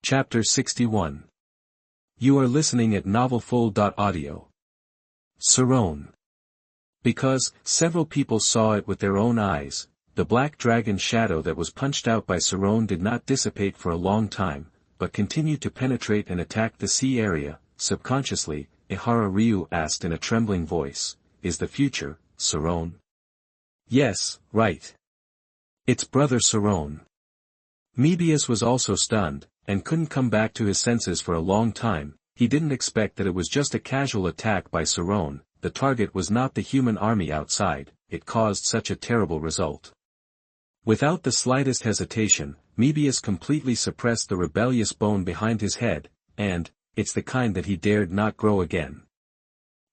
Chapter 61. You are listening at novelfull.audio. Sarron. Because several people saw it with their own eyes, the black dragon shadow that was punched out by Sarron did not dissipate for a long time, but continued to penetrate and attack the sea area. Subconsciously, Ihara Ryu asked in a trembling voice, "Is the future, Sarron?" "Yes, right. It's brother Sarron." Mebius was also stunned, and couldn't come back to his senses for a long time. He didn't expect that it was just a casual attack by Sarron. The target was not the human army outside. It caused such a terrible result. Without the slightest hesitation, Mebius completely suppressed the rebellious bone behind his head, and, it's the kind that he dared not grow again.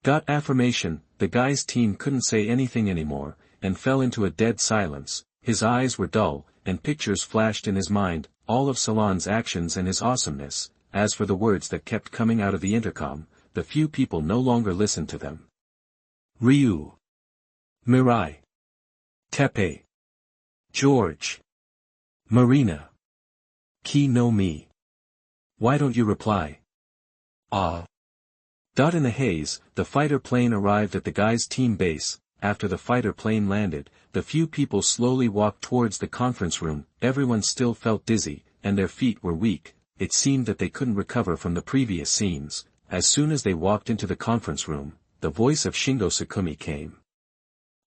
Affirmation. The guy's team couldn't say anything anymore, and fell into a dead silence. His eyes were dull, and pictures flashed in his mind, all of Salon's actions and his awesomeness. As for the words that kept coming out of the intercom, the few people no longer listened to them. Ryu. Mirai. Teppei. George. Marina. Ki no Mi. Why don't you reply? Ah. In the haze, the fighter plane arrived at the guy's team base. After the fighter plane landed, the few people slowly walked towards the conference room. Everyone still felt dizzy, and their feet were weak. It seemed that they couldn't recover from the previous scenes. As soon as they walked into the conference room, the voice of Shingo Sakumi came.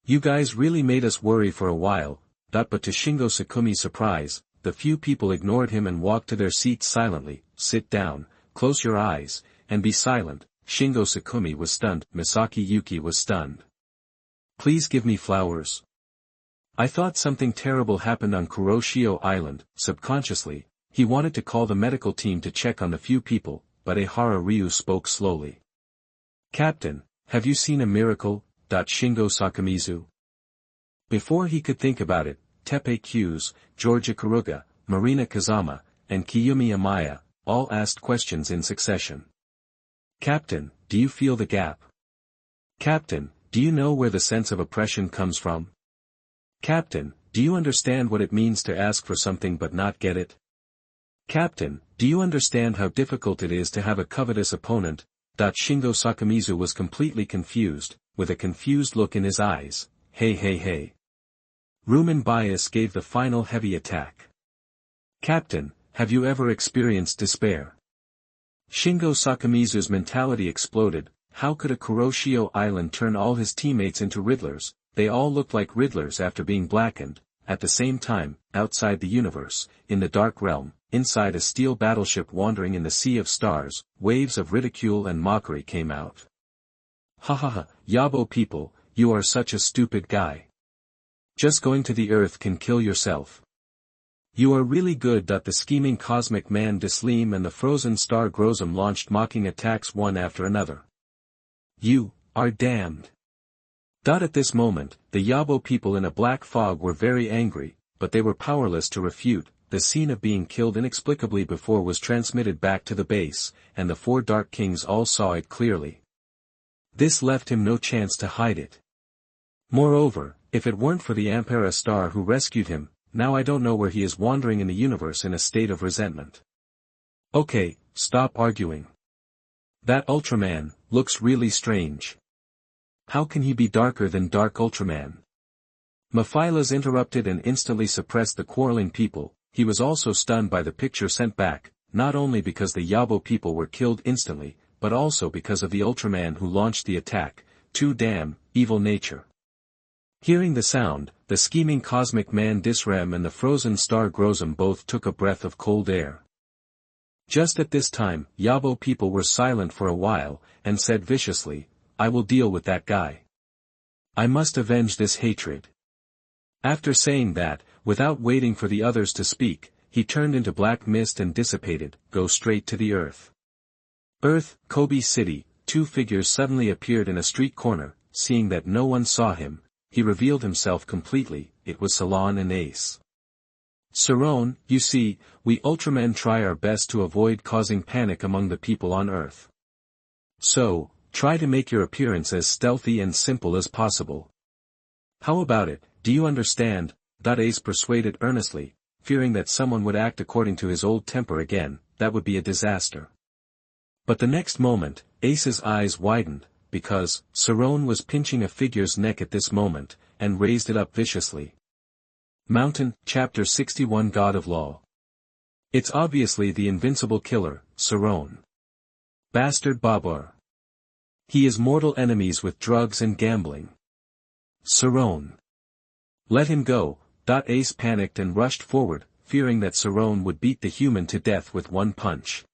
"You guys really made us worry for a while." But to Shingo Sakumi's surprise, the few people ignored him and walked to their seats silently. "Sit down, close your eyes, and be silent." Shingo Sakumi was stunned. Misaki Yuki was stunned. "Please give me flowers. I thought something terrible happened on Kuroshio Island." Subconsciously, he wanted to call the medical team to check on the few people, but Ihara Ryu spoke slowly. "Captain, have you seen a miracle?" Shingo Sakamizu. Before he could think about it, Teppei Q's, Georgia Karuga, Marina Kazama, and Kiyumi Amaya, all asked questions in succession. "Captain, do you feel the gap? Captain, do you know where the sense of oppression comes from? Captain, do you understand what it means to ask for something but not get it? Captain, do you understand how difficult it is to have a covetous opponent?" Shingo Sakamizu was completely confused, with a confused look in his eyes. Hey. Rumen Bias gave the final heavy attack. "Captain, have you ever experienced despair?" Shingo Sakamizu's mentality exploded. How could a Kuroshio Island turn all his teammates into Riddlers? They all looked like Riddlers after being blackened. At the same time, outside the universe, in the Dark Realm, inside a steel battleship wandering in the Sea of Stars, waves of ridicule and mockery came out. "Ha, Yabo people, you are such a stupid guy. Just going to the Earth can kill yourself. You are really good." The scheming cosmic man Disleem and the frozen star Grozum launched mocking attacks one after another. "You are damned." At this moment, the Yabo people in a black fog were very angry, but they were powerless to refute. The scene of being killed inexplicably before was transmitted back to the base, and the four Dark Kings all saw it clearly. This left him no chance to hide it. Moreover, if it weren't for the Ampera star who rescued him, now I don't know where he is wandering in the universe in a state of resentment. "Okay, stop arguing. That Ultraman looks really strange. How can he be darker than Dark Ultraman?" Mephilas interrupted and instantly suppressed the quarreling people. He was also stunned by the picture sent back, not only because the Yabo people were killed instantly, but also because of the Ultraman who launched the attack. Too damn evil nature. Hearing the sound, the scheming cosmic man Disrem and the frozen star Grozum both took a breath of cold air. Just at this time, Yabo people were silent for a while, and said viciously, "I will deal with that guy. I must avenge this hatred." After saying that, without waiting for the others to speak, he turned into black mist and dissipated. Go straight to the Earth. Earth, Kobe City. Two figures suddenly appeared in a street corner. Seeing that no one saw him, he revealed himself completely. It was Salon and Ace. "Sarron, you see, we Ultramen try our best to avoid causing panic among the people on Earth. So, try to make your appearance as stealthy and simple as possible. How about it, do you understand?" Ace persuaded earnestly, fearing that someone would act according to his old temper again. that would be a disaster. But the next moment, Ace's eyes widened, because Sarron was pinching a figure's neck at this moment, and raised it up viciously. Mountain, Chapter 61 God of Law. It's obviously the invincible killer, Sarron. Bastard Babar. He is mortal enemies with drugs and gambling. Sarron. Let him go. Ace panicked and rushed forward, fearing that Sarron would beat the human to death with one punch.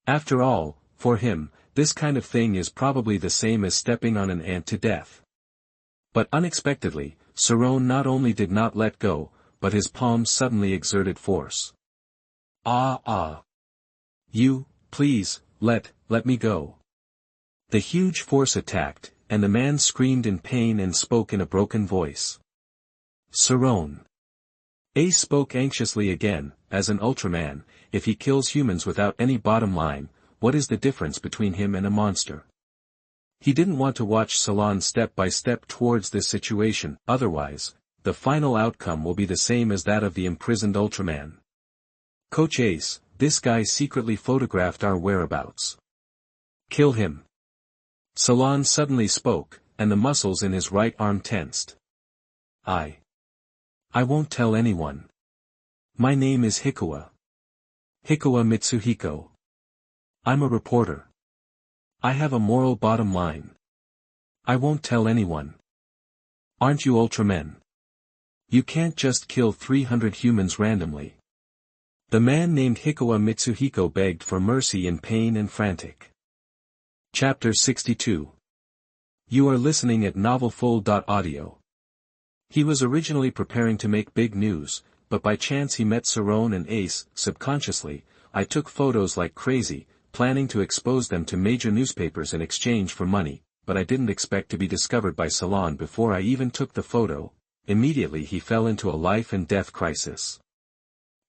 After all, for him, this kind of thing is probably the same as stepping on an ant to death. But unexpectedly, Sarron not only did not let go, but his palms suddenly exerted force. You, please, let me go. The huge force attacked, and the man screamed in pain and spoke in a broken voice. Sarron. Ace spoke anxiously again, as an Ultraman, if he kills humans without any bottom line, what is the difference between him and a monster? He didn't want to watch Salon step by step towards this situation, otherwise, the final outcome will be the same as that of the imprisoned Ultraman. Coach Ace, this guy secretly photographed our whereabouts. Kill him. Salon suddenly spoke, and the muscles in his right arm tensed. I won't tell anyone. My name is Hikawa. Hikawa Mitsuhiko. I'm a reporter. I have a moral bottom line. I won't tell anyone. Aren't you Ultramen? You can't just kill 300 humans randomly. The man named Hikawa Mitsuhiko begged for mercy in pain and frantic. Chapter 62. You are listening at novelfull.audio. He was originally preparing to make big news, but by chance he met Sarron and Ace. Subconsciously, I took photos like crazy, planning to expose them to major newspapers in exchange for money, but I didn't expect to be discovered by Salon before I even took the photo. Immediately he fell into a life and death crisis.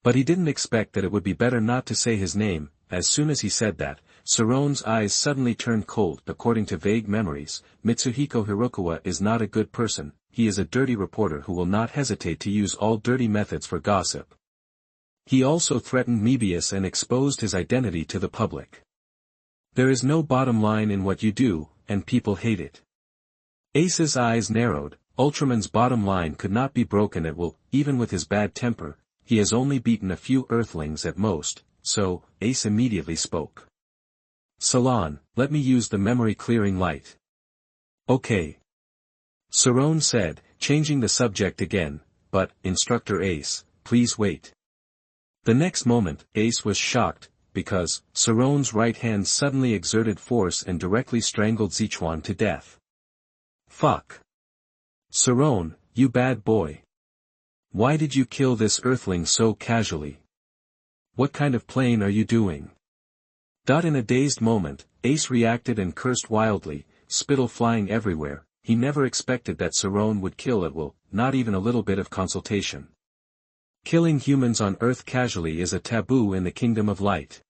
But he didn't expect that it would be better not to say his name. As soon as he said that, Sarron's eyes suddenly turned cold. According to vague memories, Mitsuhiko Hirokawa is not a good person, he is a dirty reporter who will not hesitate to use all dirty methods for gossip. He also threatened Mebius and exposed his identity to the public. There is no bottom line in what you do, and people hate it. Ace's eyes narrowed. Ultraman's bottom line could not be broken at will, even with his bad temper. He has only beaten a few Earthlings at most, so, Ace immediately spoke. Salon, let me use the memory-clearing light. Okay. Sarron said, changing the subject again, but, Instructor Ace, please wait. The next moment, Ace was shocked, because, Sarron's right hand suddenly exerted force and directly strangled Zichuan to death. Fuck. Sarron, you bad boy. Why did you kill this Earthling so casually? What kind of plane are you doing? In a dazed moment, Ace reacted and cursed wildly, spittle flying everywhere. He never expected that Sarron would kill at will, not even a little bit of consultation. Killing humans on Earth casually is a taboo in the Kingdom of Light.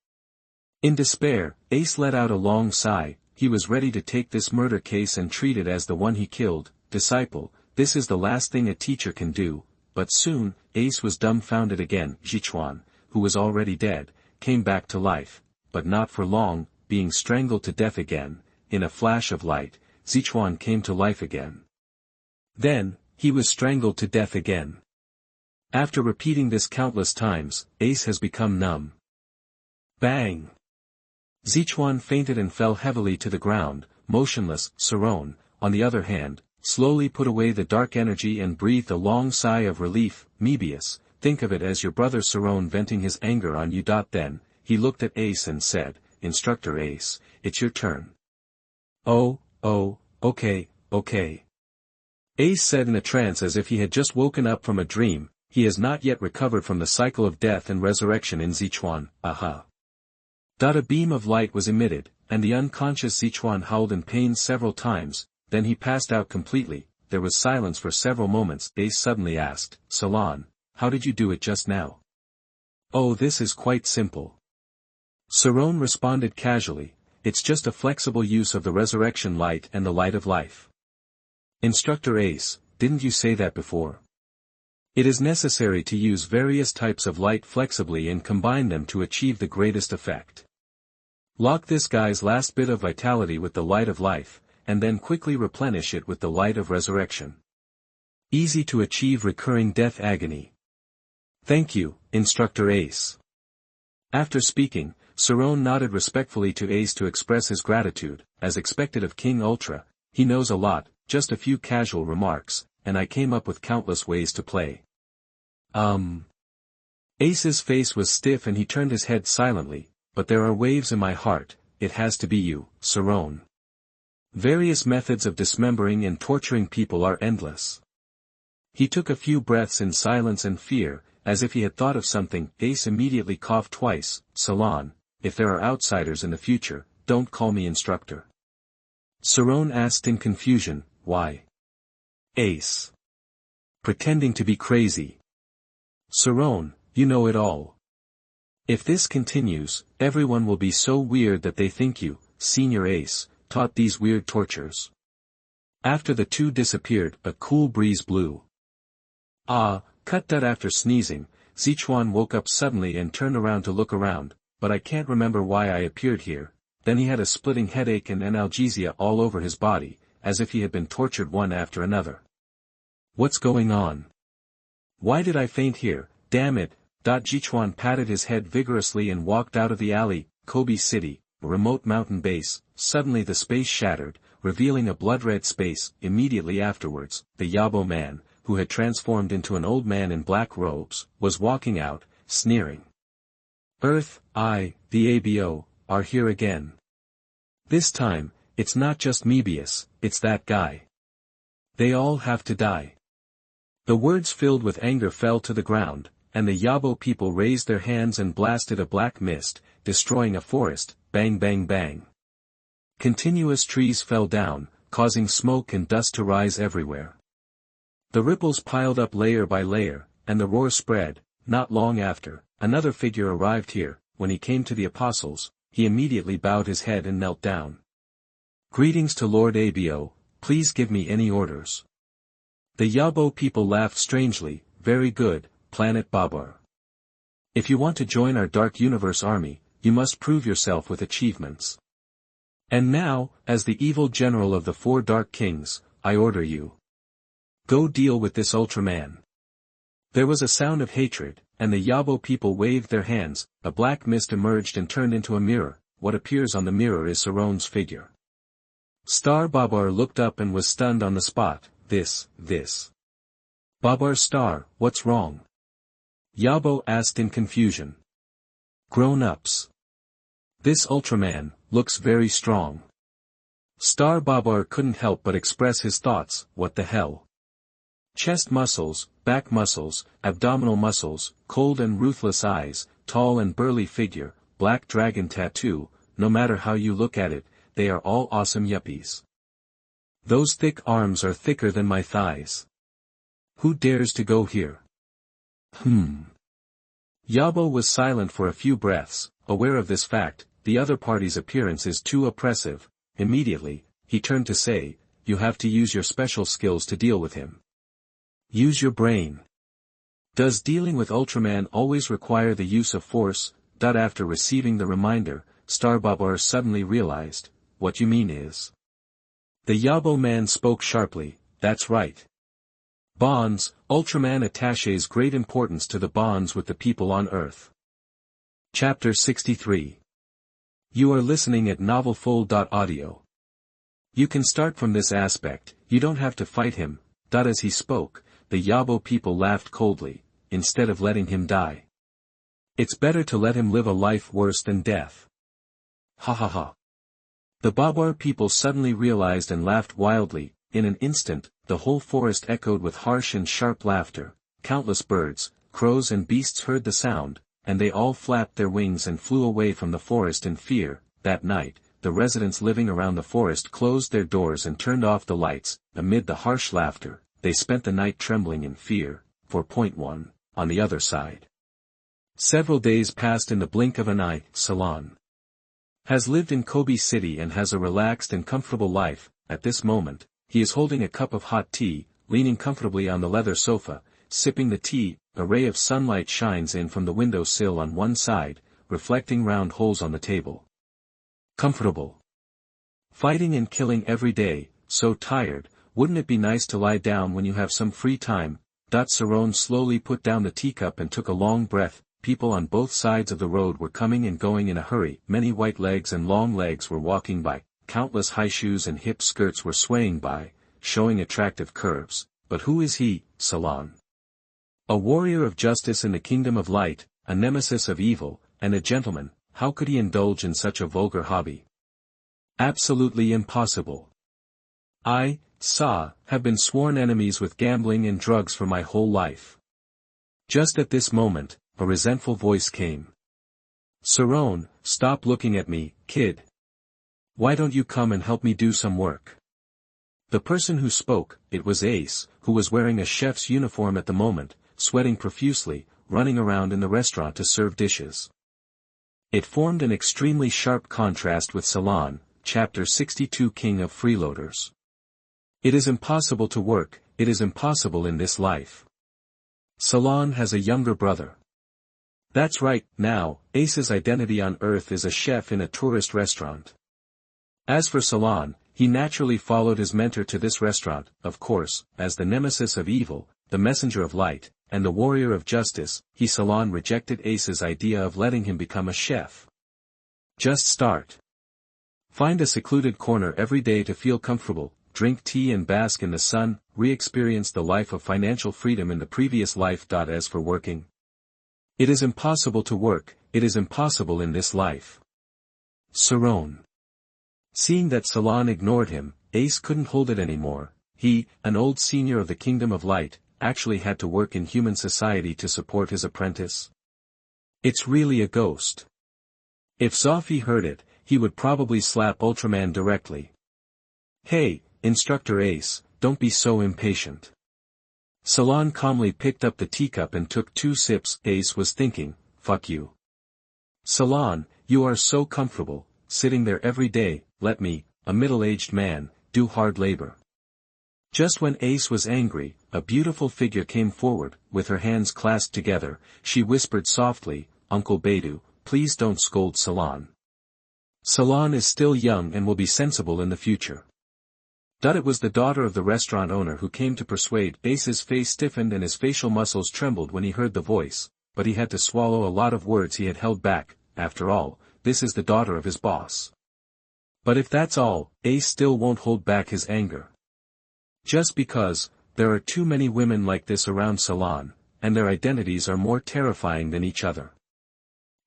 In despair, Ace let out a long sigh. He was ready to take this murder case and treat it as the one he killed. Disciple, this is the last thing a teacher can do. But soon, Ace was dumbfounded again. Zichuan, who was already dead, came back to life, but not for long, being strangled to death again. In a flash of light, Zichuan came to life again. Then, he was strangled to death again. After repeating this countless times, Ace has become numb. Bang! Zichuan fainted and fell heavily to the ground, motionless. Sarron, on the other hand, slowly put away the dark energy and breathed a long sigh of relief. Mebius, think of it as your brother Sarron venting his anger on you. Then, he looked at Ace and said, Instructor Ace, it's your turn. Oh, okay. Ace said in a trance as if he had just woken up from a dream. He has not yet recovered from the cycle of death and resurrection in Zichuan. Aha. A beam of light was emitted, and the unconscious Zichuan howled in pain several times. Then he passed out completely. There was silence for several moments. Ace suddenly asked, Salon, how did you do it just now? Oh, this is quite simple. Sarron responded casually, it's just a flexible use of the resurrection light and the light of life. Instructor Ace, didn't you say that before? It is necessary to use various types of light flexibly and combine them to achieve the greatest effect. Lock this guy's last bit of vitality with the light of life, and then quickly replenish it with the light of resurrection. Easy to achieve recurring death agony. Thank you, Instructor Ace. After speaking, Sarron nodded respectfully to Ace to express his gratitude. As expected of King Ultra, he knows a lot, just a few casual remarks, and I came up with countless ways to play. Ace's face was stiff and he turned his head silently, but there are waves in my heart, it has to be you, Sarron. Various methods of dismembering and torturing people are endless. He took a few breaths in silence and fear, as if he had thought of something. Ace immediately coughed twice. Salon, if there are outsiders in the future, don't call me instructor. Sarron asked in confusion, why? Ace. Pretending to be crazy. Sarron, you know it all. If this continues, everyone will be so weird that they think you, Senior Ace, taught these weird tortures. After the two disappeared, a cool breeze blew. Cut that. After sneezing, Sichuan woke up suddenly and turned around to look around, but I can't remember why I appeared here. Then he had a splitting headache and analgesia all over his body, as if he had been tortured one after another. What's going on? Why did I faint here, damn it? Jichuan patted his head vigorously and walked out of the alley. Kobe City, a remote mountain base. Suddenly the space shattered, revealing a blood-red space. Immediately afterwards, the Yabo man, who had transformed into an old man in black robes, was walking out, sneering. Earth, the ABO, are here again. This time, it's not just Mebius, it's that guy. They all have to die. The words filled with anger fell to the ground, and the Yabo people raised their hands and blasted a black mist, destroying a forest. Bang bang bang. Continuous trees fell down, causing smoke and dust to rise everywhere. The ripples piled up layer by layer, and the roar spread. Not long after, another figure arrived here. When he came to the apostles, he immediately bowed his head and knelt down. Greetings to Lord Abo, please give me any orders. The Yabo people laughed strangely. Very good, Planet Babar. If you want to join our Dark Universe army, you must prove yourself with achievements. And now, as the evil general of the 4 Dark Kings, I order you. Go deal with this Ultraman. There was a sound of hatred, and the Yabo people waved their hands. A black mist emerged and turned into a mirror. What appears on the mirror is Sarron's figure. Star Babar looked up and was stunned on the spot. This. Babar Star, what's wrong? Yabo asked in confusion. Grown-ups. This Ultraman looks very strong. Star Babar couldn't help but express his thoughts. What the hell? Chest muscles, back muscles, abdominal muscles, cold and ruthless eyes, tall and burly figure, black dragon tattoo. No matter how you look at it, they are all awesome yuppies. Those thick arms are thicker than my thighs. Who dares to go here? Yabo was silent for a few breaths, aware of this fact. The other party's appearance is too oppressive. Immediately, he turned to say, you have to use your special skills to deal with him. Use your brain. Does dealing with Ultraman always require the use of force? After receiving the reminder, Star Babar suddenly realized, what you mean is. The Yabo man spoke sharply, that's right. Bonds. Ultraman attaches great importance to the bonds with the people on Earth. Chapter 63. You are listening at novelfull.audio. You can start from this aspect. You don't have to fight him. As he spoke, the Yabo people laughed coldly, instead of letting him die. It's better to let him live a life worse than death. Ha ha ha. The Babar people suddenly realized and laughed wildly. In an instant, the whole forest echoed with harsh and sharp laughter. Countless birds, crows and beasts heard the sound, and they all flapped their wings and flew away from the forest in fear. That night, the residents living around the forest closed their doors and turned off the lights. Amid the harsh laughter, they spent the night trembling in fear. 4.1, on the other side. Several days passed in the blink of an eye. Salon has lived in Kobe City and has a relaxed and comfortable life. At this moment, he is holding a cup of hot tea, leaning comfortably on the leather sofa. sipping the tea. A ray of sunlight shines in from the window sill on one side, reflecting round holes on the table. Comfortable. Fighting and killing every day, so tired, wouldn't it be nice to lie down when you have some free time? Sarron slowly put down the teacup and took a long breath. People on both sides of the road were coming and going in a hurry. Many white legs and long legs were walking by. Countless high shoes and hip skirts were swaying by, showing attractive curves. But who is he, Sarron? A warrior of justice in the kingdom of light, a nemesis of evil, and a gentleman. How could he indulge in such a vulgar hobby? Absolutely impossible. I, have been sworn enemies with gambling and drugs for my whole life. Just at this moment, a resentful voice came. Sarron, stop looking at me, kid. Why don't you come and help me do some work? The person who spoke, it was Ace, who was wearing a chef's uniform at the moment, sweating profusely, running around in the restaurant to serve dishes. It formed an extremely sharp contrast with Sarron, Chapter 62 King of Freeloaders. It is impossible to work, it is impossible in this life. Sarron has a younger brother. That's right. Now, Ace's identity on Earth is a chef in a tourist restaurant. As for Sarron, he naturally followed his mentor to this restaurant, of course, as the nemesis of evil, the messenger of light, and the warrior of justice. Sarron rejected Ace's idea of letting him become a chef. Just start. Find a secluded corner every day to feel comfortable, drink tea and bask in the sun, re-experience the life of financial freedom in the previous life. As for working, it is impossible to work, it is impossible in this life. Sarron. Seeing that Sarron ignored him, Ace couldn't hold it anymore. He, an old senior of the Kingdom of Light, actually had to work in human society to support his apprentice. It's really a ghost. If Zoffy heard it, he would probably slap Ultraman directly. Hey, Instructor Ace, don't be so impatient. Sarron calmly picked up the teacup and took 2 sips. Ace was thinking, fuck you. Sarron, you are so comfortable, sitting there every day. Let me, a middle-aged man, do hard labor. Just when Ace was angry, a beautiful figure came forward. With her hands clasped together, she whispered softly, Uncle Beidou, please don't scold Sarron. Sarron is still young and will be sensible in the future. It was the daughter of the restaurant owner who came to persuade. Ace's face stiffened and his facial muscles trembled when he heard the voice, but he had to swallow a lot of words he had held back. After all, this is the daughter of his boss. But if that's all, Ace still won't hold back his anger. Just because, there are too many women like this around Sarron, and their identities are more terrifying than each other.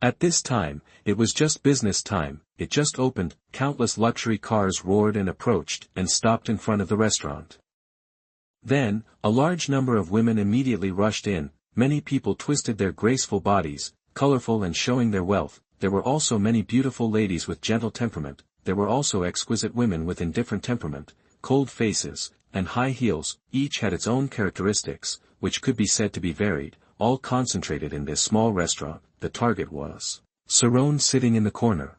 At this time, it was just business time. It just opened, countless luxury cars roared and approached and stopped in front of the restaurant. Then, a large number of women immediately rushed in. Many people twisted their graceful bodies, colorful and showing their wealth. There were also many beautiful ladies with gentle temperament. There were also exquisite women with indifferent temperament, cold faces, and high heels. Each had its own characteristics, which could be said to be varied, all concentrated in this small restaurant. The target was Sarron sitting in the corner.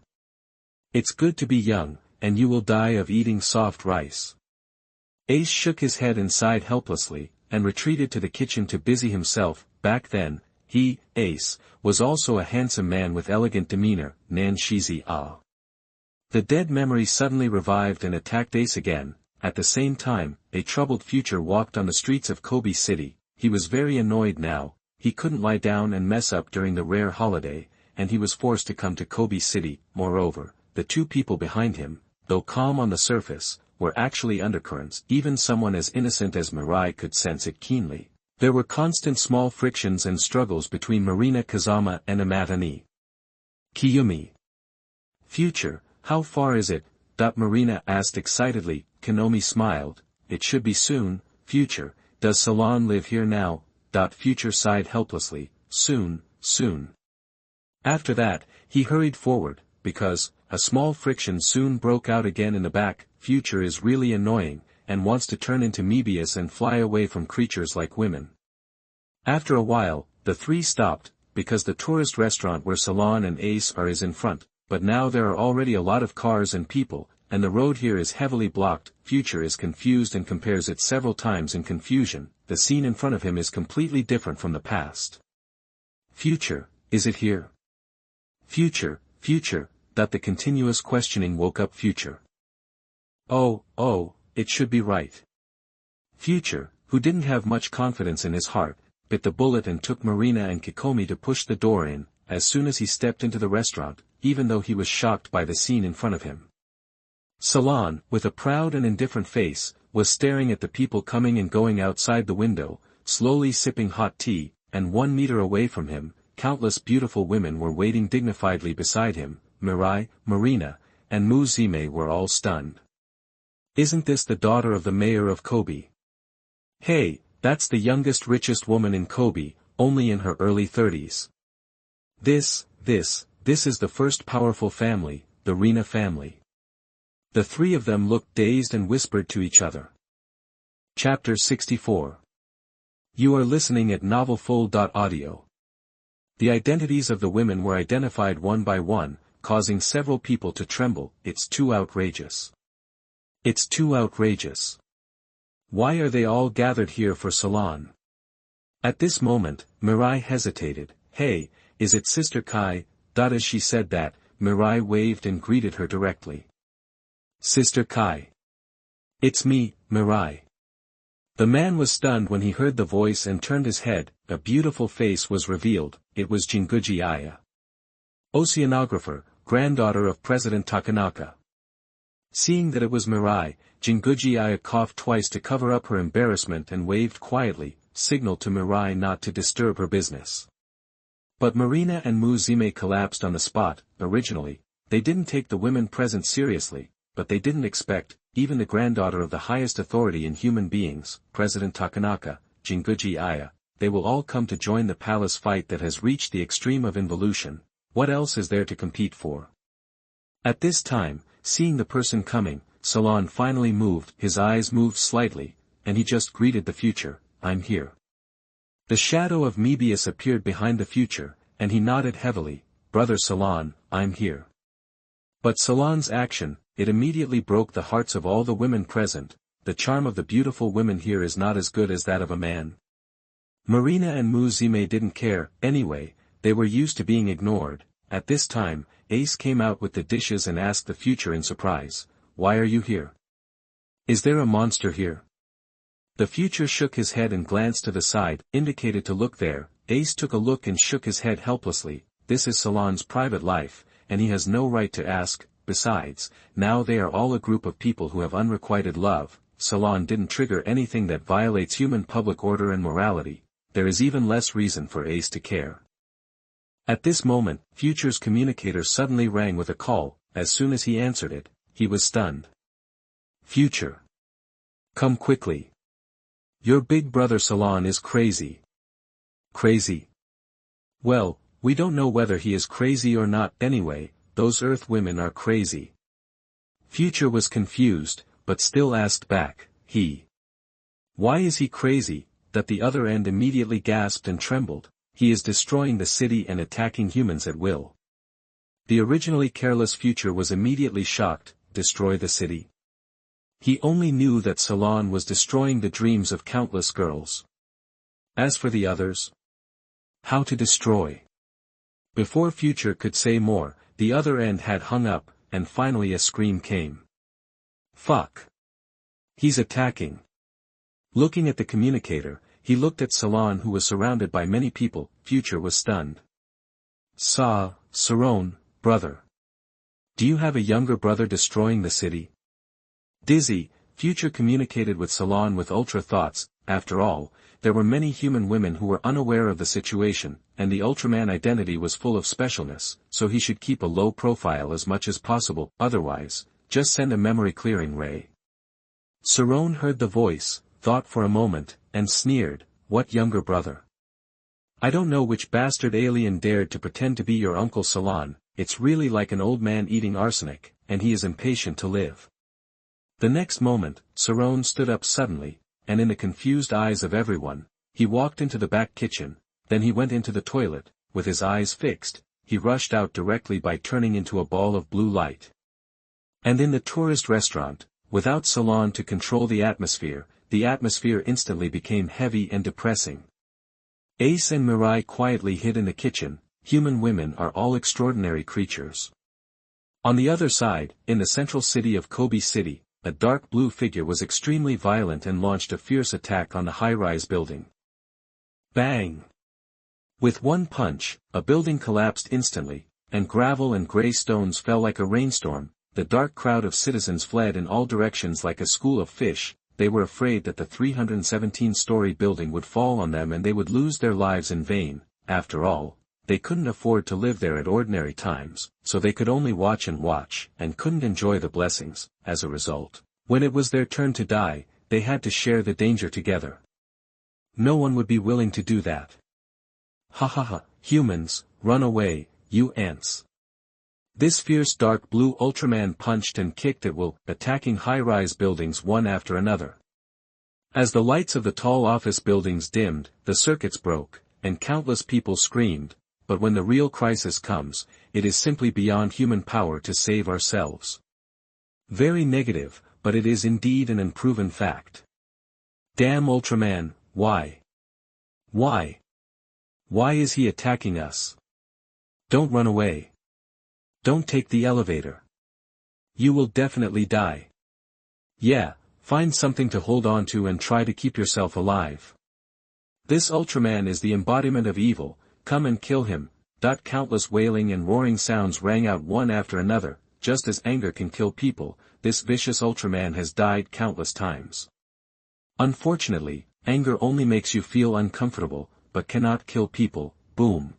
It's good to be young, and you will die of eating soft rice. Ace shook his head and sighed helplessly, and retreated to the kitchen to busy himself. Back then, he, Ace, was also a handsome man with elegant demeanor. Nan Shizi ah. The dead memory suddenly revived and attacked Ace again. At the same time, a troubled future walked on the streets of Kobe City. He was very annoyed now. He couldn't lie down and mess up during the rare holiday, and he was forced to come to Kobe City. Moreover, the 2 people behind him, though calm on the surface, were actually undercurrents. Even someone as innocent as Mirai could sense it keenly. There were constant small frictions and struggles between Marina Kazama and Amatani. Kiyumi. Future, how far is it? Marina asked excitedly. Konomi smiled. It should be soon. Future, does Sarron live here now? Future sighed helplessly. Soon, soon. After that, he hurried forward, because, a small friction soon broke out again in the back. Future is really annoying, and wants to turn into Mebius and fly away from creatures like women. After a while, the 3 stopped, because the tourist restaurant where Sarron and Ace are is in front, but now there are already a lot of cars and people. and the road here is heavily blocked. Future is confused and compares it several times in confusion. The scene in front of him is completely different from the past. Future, is it here? Future, that the continuous questioning woke up Future. Oh, it should be right. Future, who didn't have much confidence in his heart, bit the bullet and took Marina and Kikomi to push the door in, as soon as he stepped into the restaurant, even though he was shocked by the scene in front of him. Salon, with a proud and indifferent face, was staring at the people coming and going outside the window, slowly sipping hot tea, and 1 meter away from him, countless beautiful women were waiting dignifiedly beside him. Mirai, Marina, and Muzime were all stunned. Isn't this the daughter of the mayor of Kobe? Hey, that's the youngest richest woman in Kobe, only in her early 30s. This is the first powerful family, the Rina family. The three of them looked dazed and whispered to each other. Chapter 64. You are listening at novelfull.audio. The identities of the women were identified one by one, causing several people to tremble. It's too outrageous. It's too outrageous. Why are they all gathered here for Salon? At this moment, Mirai hesitated. Hey, is it Sister Kai? As she said that, Mirai waved and greeted her directly. Sister Kai. It's me, Mirai. The man was stunned when he heard the voice and turned his head. A beautiful face was revealed. It was Jinguji Aya. Oceanographer, granddaughter of President Takanaka. Seeing that it was Mirai, Jinguji Aya coughed twice to cover up her embarrassment and waved quietly, signaled to Mirai not to disturb her business. But Marina and Muzime collapsed on the spot. Originally, they didn't take the women present seriously, but they didn't expect, even the granddaughter of the highest authority in human beings, President Takanaka, Jinguji Aya, they will all come to join the palace fight that has reached the extreme of involution. What else is there to compete for? At this time, seeing the person coming, Salon finally moved. His eyes moved slightly, and he just greeted the Future. I'm here. The shadow of Mebius appeared behind the Future, and he nodded heavily. Brother Salon, I'm here. But Salon's action, it immediately broke the hearts of all the women present. The charm of the beautiful women here is not as good as that of a man. Marina and Muzime didn't care. Anyway, they were used to being ignored. At this time, Ace came out with the dishes and asked the Future in surprise, why are you here? Is there a monster here? The Future shook his head and glanced to the side, indicated to look there. Ace took a look and shook his head helplessly. This is Salon's private life, and he has no right to ask. Besides, now they are all a group of people who have unrequited love. Salon didn't trigger anything that violates human public order and morality. There is even less reason for Ace to care. At this moment, Future's communicator suddenly rang with a call. As soon as he answered it, he was stunned. Future. Come quickly. Your big brother Salon is crazy. Crazy? Well, we don't know whether he is crazy or not. Anyway, those Earth women are crazy. Future was confused, but still asked back, Why is he crazy? That the other end immediately gasped and trembled. He is destroying the city and attacking humans at will. The originally careless Future was immediately shocked. Destroy the city? He only knew that Salon was destroying the dreams of countless girls. As for the others? How to destroy? Before Future could say more, the other end had hung up, and finally a scream came. Fuck. He's attacking. Looking at the communicator, he looked at Salon who was surrounded by many people. Future was stunned. Sarron, brother. Do you have a younger brother destroying the city? Dizzy, Future communicated with Salon with ultra thoughts. After all, there were many human women who were unaware of the situation, and the Ultraman identity was full of specialness, so he should keep a low profile as much as possible. Otherwise, just send a memory clearing ray. Sarron heard the voice, thought for a moment, and sneered, what younger brother? I don't know which bastard alien dared to pretend to be your Uncle Salon. It's really like an old man eating arsenic, and he is impatient to live. The next moment, Sarron stood up suddenly, and in the confused eyes of everyone, he walked into the back kitchen. Then he went into the toilet. With his eyes fixed, he rushed out directly by turning into a ball of blue light. And in the tourist restaurant, without Salon to control the atmosphere instantly became heavy and depressing. Ace and Mirai quietly hid in the kitchen. Human women are all extraordinary creatures. On the other side, in the central city of Kobe City, a dark blue figure was extremely violent and launched a fierce attack on the high-rise building. Bang! With one punch, a building collapsed instantly, and gravel and gray stones fell like a rainstorm. The dark crowd of citizens fled in all directions like a school of fish. They were afraid that the 317-story building would fall on them and they would lose their lives in vain. After all, they couldn't afford to live there at ordinary times, so they could only watch, and couldn't enjoy the blessings. As a result, when it was their turn to die, they had to share the danger together. No one would be willing to do that. Ha ha ha, humans, run away, you ants. This fierce dark blue Ultraman punched and kicked at will, attacking high-rise buildings one after another. As the lights of the tall office buildings dimmed, the circuits broke, and countless people screamed. But when the real crisis comes, it is simply beyond human power to save ourselves. Very negative, but it is indeed an unproven fact. Damn Ultraman, why? Why? Why is he attacking us? Don't run away. Don't take the elevator. You will definitely die. Yeah, find something to hold on to and try to keep yourself alive. This Ultraman is the embodiment of evil. Come and kill him. Countless wailing and roaring sounds rang out one after another. Just as anger can kill people, this vicious Ultraman has died countless times. Unfortunately, anger only makes you feel uncomfortable, but cannot kill people. Boom.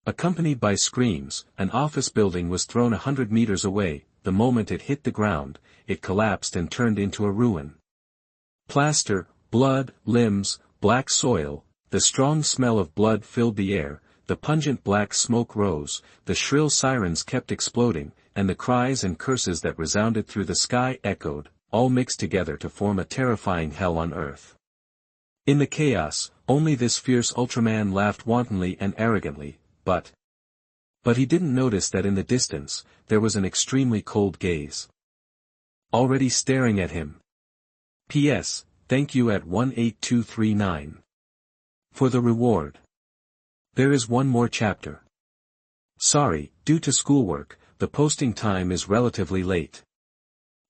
Accompanied by screams, an office building was thrown 100 meters away. The moment it hit the ground, it collapsed and turned into a ruin. Plaster, blood, limbs, black soil. The strong smell of blood filled the air, the pungent black smoke rose, the shrill sirens kept exploding, and the cries and curses that resounded through the sky echoed, all mixed together to form a terrifying hell on earth. In the chaos, only this fierce Ultraman laughed wantonly and arrogantly, but he didn't notice that in the distance, there was an extremely cold gaze already staring at him. P.S. Thank you at 18239. For the reward. There is one more chapter. Sorry, due to schoolwork, the posting time is relatively late.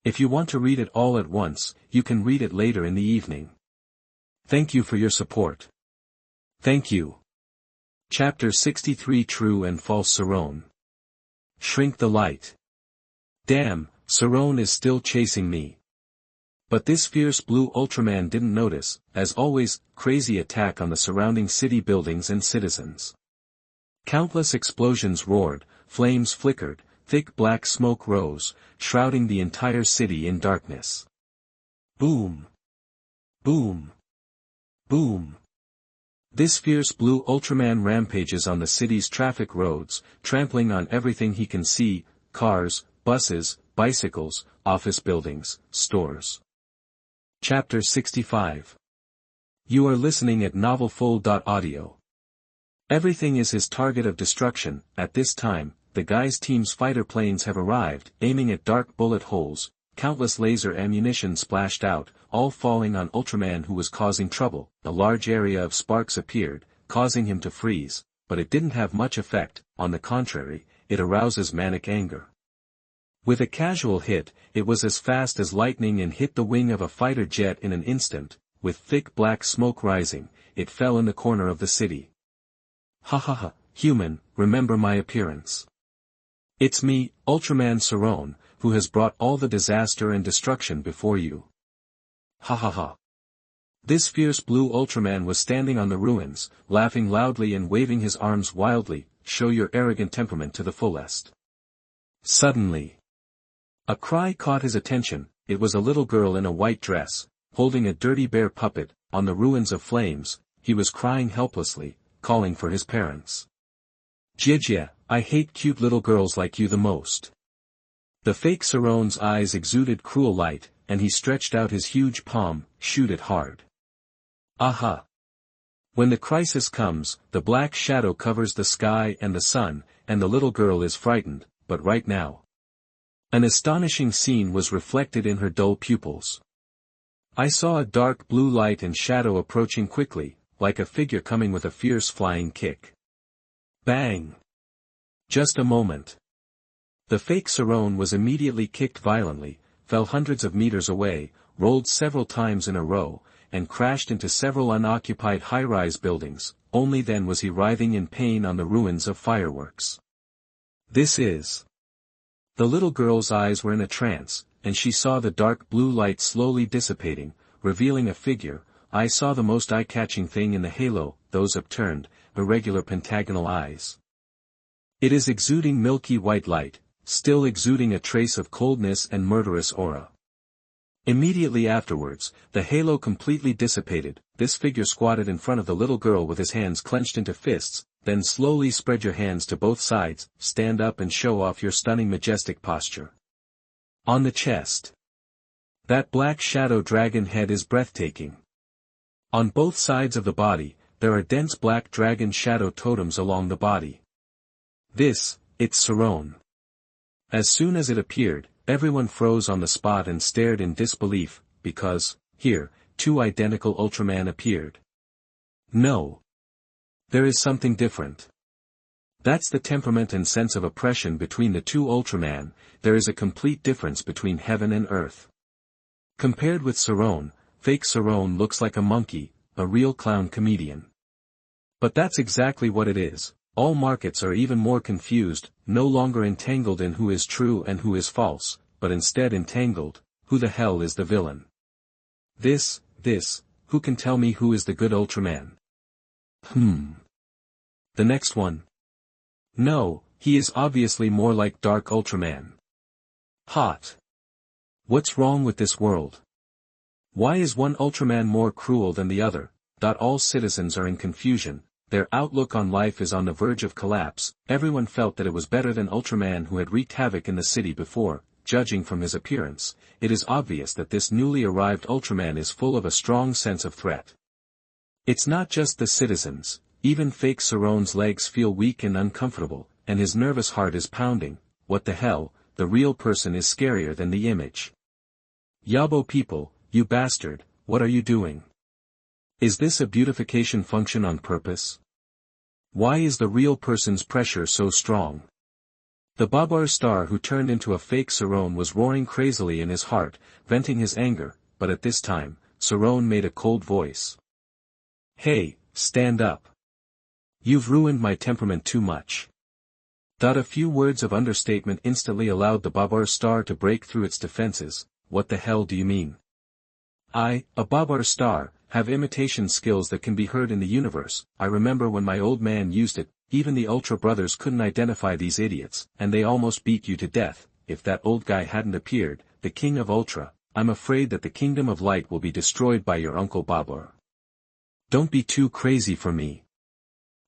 If you want to read it all at once, you can read it later in the evening. Thank you for your support. Thank you. Chapter 63 True and False Sarron. Shrink the light. Damn, Sarron is still chasing me. But this fierce blue Ultraman didn't notice, as always, crazy attack on the surrounding city buildings and citizens. Countless explosions roared, flames flickered, thick black smoke rose, shrouding the entire city in darkness. Boom! Boom! Boom! This fierce blue Ultraman rampages on the city's traffic roads, trampling on everything he can see, cars, buses, bicycles, office buildings, stores. Chapter 65. You are listening at novelfull.audio. Everything is his target of destruction. At this time, the guy's team's fighter planes have arrived, aiming at dark bullet holes. Countless laser ammunition splashed out, all falling on Ultraman who was causing trouble. A large area of sparks appeared, causing him to freeze, but it didn't have much effect. On the contrary, it arouses manic anger. With a casual hit, it was as fast as lightning and hit the wing of a fighter jet in an instant. With thick black smoke rising, it fell in the corner of the city. Ha ha ha, human, remember my appearance. It's me, Ultraman Sarron, who has brought all the disaster and destruction before you. Ha ha ha. This fierce blue Ultraman was standing on the ruins, laughing loudly and waving his arms wildly. Show your arrogant temperament to the fullest. Suddenly, a cry caught his attention. It was a little girl in a white dress, holding a dirty bear puppet. On the ruins of flames, he was crying helplessly, calling for his parents. Jijia, I hate cute little girls like you the most. The fake Sarron's eyes exuded cruel light, and he stretched out his huge palm. Shoot it hard. Aha! When the crisis comes, the black shadow covers the sky and the sun, and the little girl is frightened, but right now. An astonishing scene was reflected in her dull pupils. I saw a dark blue light and shadow approaching quickly, like a figure coming with a fierce flying kick. Bang! Just a moment. The fake Sarron was immediately kicked violently, fell hundreds of meters away, rolled several times in a row, and crashed into several unoccupied high-rise buildings. Only then was he writhing in pain on the ruins of fireworks. This is... The little girl's eyes were in a trance, and she saw the dark blue light slowly dissipating, revealing a figure. I saw the most eye-catching thing in the halo, those upturned, irregular pentagonal eyes. It is exuding milky white light, still exuding a trace of coldness and murderous aura. Immediately afterwards, the halo completely dissipated. This figure squatted in front of the little girl with his hands clenched into fists. Then slowly spread your hands to both sides, stand up and show off your stunning majestic posture. On the chest. That black shadow dragon head is breathtaking. On both sides of the body, there are dense black dragon shadow totems along the body. It's Sarron. As soon as it appeared, everyone froze on the spot and stared in disbelief, because, here, two identical Ultraman appeared. No. There is something different. That's the temperament and sense of oppression between the two Ultraman. There is a complete difference between heaven and earth. Compared with Sarron, fake Sarron looks like a monkey, a real clown comedian. But that's exactly what it is. All markets are even more confused, no longer entangled in who is true and who is false, but instead entangled, who the hell is the villain? Who can tell me who is the good Ultraman? The next one. No, he is obviously more like Dark Ultraman. Hot. What's wrong with this world? Why is one Ultraman more cruel than the other? All citizens are in confusion, their outlook on life is on the verge of collapse. Everyone felt that it was better than Ultraman who had wreaked havoc in the city before. Judging from his appearance, it is obvious that this newly arrived Ultraman is full of a strong sense of threat. It's not just the citizens, even fake Sarron's legs feel weak and uncomfortable, and his nervous heart is pounding. What the hell, the real person is scarier than the image. Yabo people, you bastard, what are you doing? Is this a beautification function on purpose? Why is the real person's pressure so strong? The Babar star who turned into a fake Sarron was roaring crazily in his heart, venting his anger, but at this time, Sarron made a cold voice. Hey, stand up. You've ruined my temperament too much. A few words of understatement instantly allowed the Babar star to break through its defenses. What the hell do you mean? I, a Babar star, have imitation skills that can be heard in the universe. I remember when my old man used it, even the Ultra brothers couldn't identify these idiots, and they almost beat you to death. If that old guy hadn't appeared, the king of Ultra, I'm afraid that the kingdom of light will be destroyed by your uncle Babar. Don't be too crazy for me.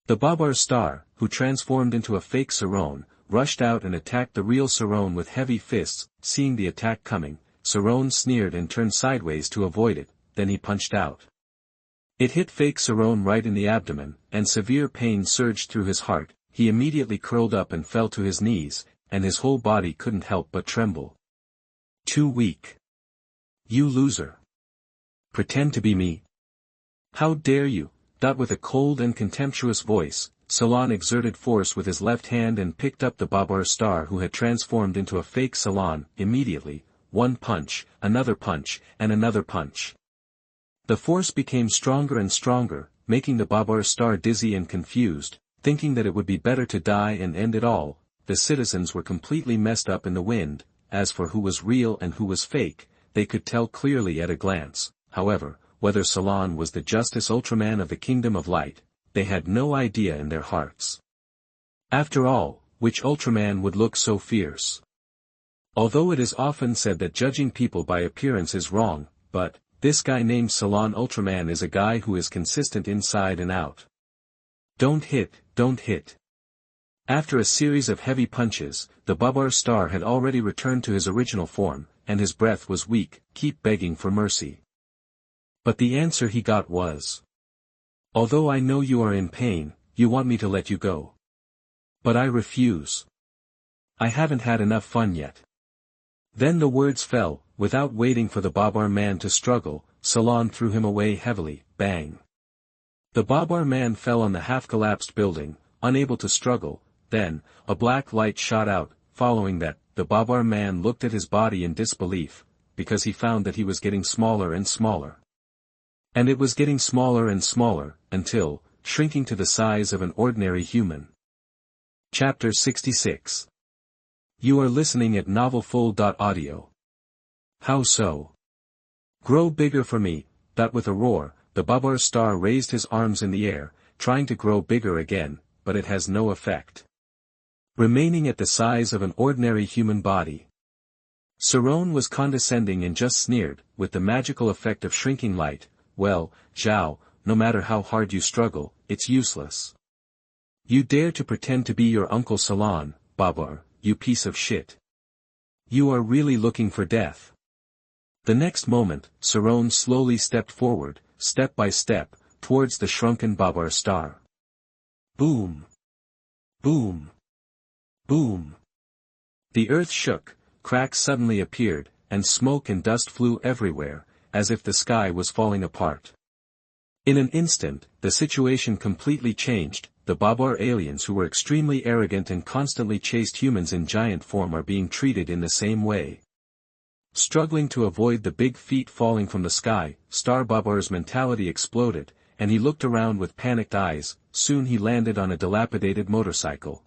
The Babar star, who transformed into a fake Sarron, rushed out and attacked the real Sarron with heavy fists. Seeing the attack coming, Sarron sneered and turned sideways to avoid it, then he punched out. It hit fake Sarron right in the abdomen, and severe pain surged through his heart. He immediately curled up and fell to his knees, and his whole body couldn't help but tremble. Too weak. You loser. Pretend to be me. How dare you? With a cold and contemptuous voice, Salon exerted force with his left hand and picked up the Babar star who had transformed into a fake Salon. Immediately, one punch, another punch, and another punch. The force became stronger and stronger, making the Babar star dizzy and confused, thinking that it would be better to die and end it all. The citizens were completely messed up in the wind. As for who was real and who was fake, they could tell clearly at a glance. However, whether Salon was the Justice Ultraman of the Kingdom of Light, they had no idea in their hearts. After all, which Ultraman would look so fierce? Although it is often said that judging people by appearance is wrong, but this guy named Salon Ultraman is a guy who is consistent inside and out. Don't hit, don't hit. After a series of heavy punches, the Babar star had already returned to his original form, and his breath was weak. Keep begging for mercy. But the answer he got was, although I know you are in pain, you want me to let you go. But I refuse. I haven't had enough fun yet. Then the words fell, without waiting for the Babar man to struggle, Sarron threw him away heavily, bang. The Babar man fell on the half-collapsed building, unable to struggle. Then, a black light shot out. Following that, the Babar man looked at his body in disbelief, because he found that he was getting smaller and smaller. And it was getting smaller and smaller, until, shrinking to the size of an ordinary human. Chapter 66. You are listening at novelfull.audio. How so? Grow bigger for me. That with a roar, the Babar star raised his arms in the air, trying to grow bigger again, but it has no effect. Remaining at the size of an ordinary human body. Sarron was condescending and just sneered, with the magical effect of shrinking light. Well, Zhao, no matter how hard you struggle, it's useless. You dare to pretend to be your Uncle Sarron, Babar, you piece of shit. You are really looking for death. The next moment, Sarron slowly stepped forward, step by step, towards the shrunken Babar star. Boom! Boom! Boom! The earth shook, cracks suddenly appeared, and smoke and dust flew everywhere, as if the sky was falling apart. In an instant, the situation completely changed. The Babar aliens who were extremely arrogant and constantly chased humans in giant form are being treated in the same way. Struggling to avoid the big feet falling from the sky, Star Babar's mentality exploded, and he looked around with panicked eyes. Soon he landed on a dilapidated motorcycle.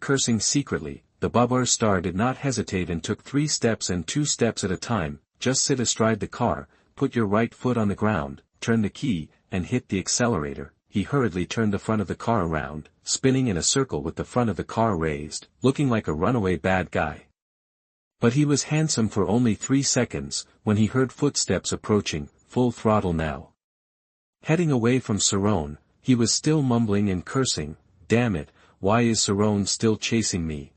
Cursing secretly, the Babar star did not hesitate and took 3 steps and 2 steps at a time. Just sit astride the car, put your right foot on the ground, turn the key, and hit the accelerator. He hurriedly turned the front of the car around, spinning in a circle with the front of the car raised, looking like a runaway bad guy. But he was handsome for only 3 seconds, when he heard footsteps approaching, full throttle now. Heading away from Sarron, he was still mumbling and cursing. Damn it, why is Sarron still chasing me?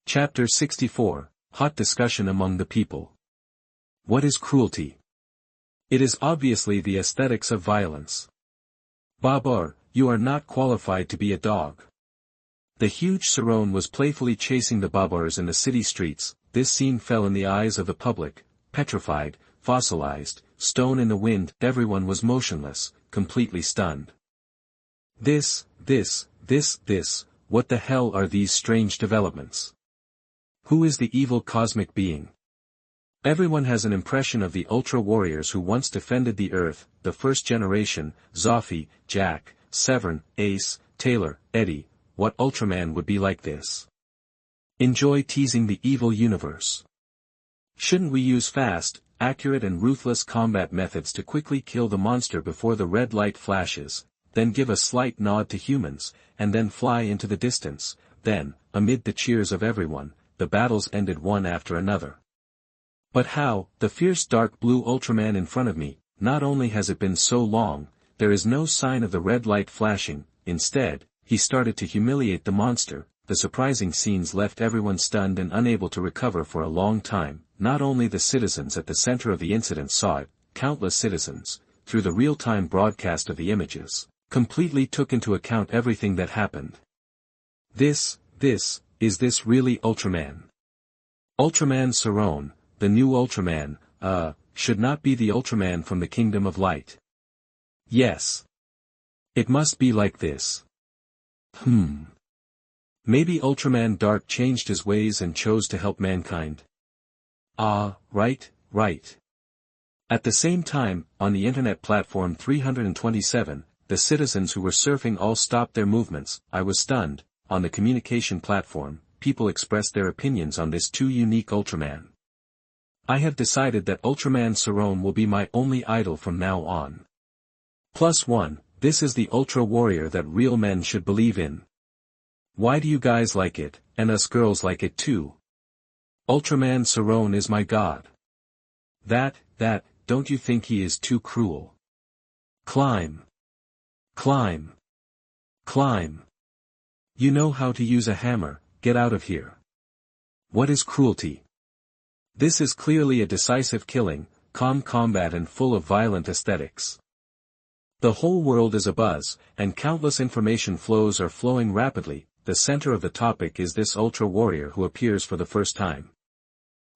Chapter 64, Hot discussion among the people. What is cruelty? It is obviously the aesthetics of violence. Babar, you are not qualified to be a dog. The huge Sarron was playfully chasing the Babars in the city streets. This scene fell in the eyes of the public, petrified, fossilized, stone in the wind. Everyone was motionless, completely stunned. This, what the hell are these strange developments? Who is the evil cosmic being? Everyone has an impression of the ultra-warriors who once defended the Earth, the first generation. Zoffy, Jack, Severn, Ace, Taylor, Eddie. What Ultraman would be like this? Enjoy teasing the evil universe. Shouldn't we use fast, accurate and ruthless combat methods to quickly kill the monster before the red light flashes, then give a slight nod to humans, and then fly into the distance? Then, amid the cheers of everyone, the battles ended one after another. But how? The fierce dark blue Ultraman in front of me. Not only has it been so long, there is no sign of the red light flashing. Instead, he started to humiliate the monster. The surprising scenes left everyone stunned and unable to recover for a long time. Not only the citizens at the center of the incident saw it, countless citizens, through the real-time broadcast of the images, completely took into account everything that happened. Is this really Ultraman? Ultraman Sarron, the new Ultraman, should not be the Ultraman from the Kingdom of Light. Yes. It must be like this. Maybe Ultraman Dark changed his ways and chose to help mankind. Right. At the same time, on the internet platform 327, the citizens who were surfing all stopped their movements. I was stunned. On the communication platform, people expressed their opinions on this too unique Ultraman. I have decided that Ultraman Sarron will be my only idol from now on. +1, this is the Ultra Warrior that real men should believe in. Why do you guys like it, and us girls like it too? Ultraman Sarron is my god. Don't you think he is too cruel? Climb. You know how to use a hammer, get out of here. What is cruelty? This is clearly a decisive killing, calm combat and full of violent aesthetics. The whole world is abuzz, and countless information flows are flowing rapidly. the center of the topic is this ultra-warrior who appears for the first time.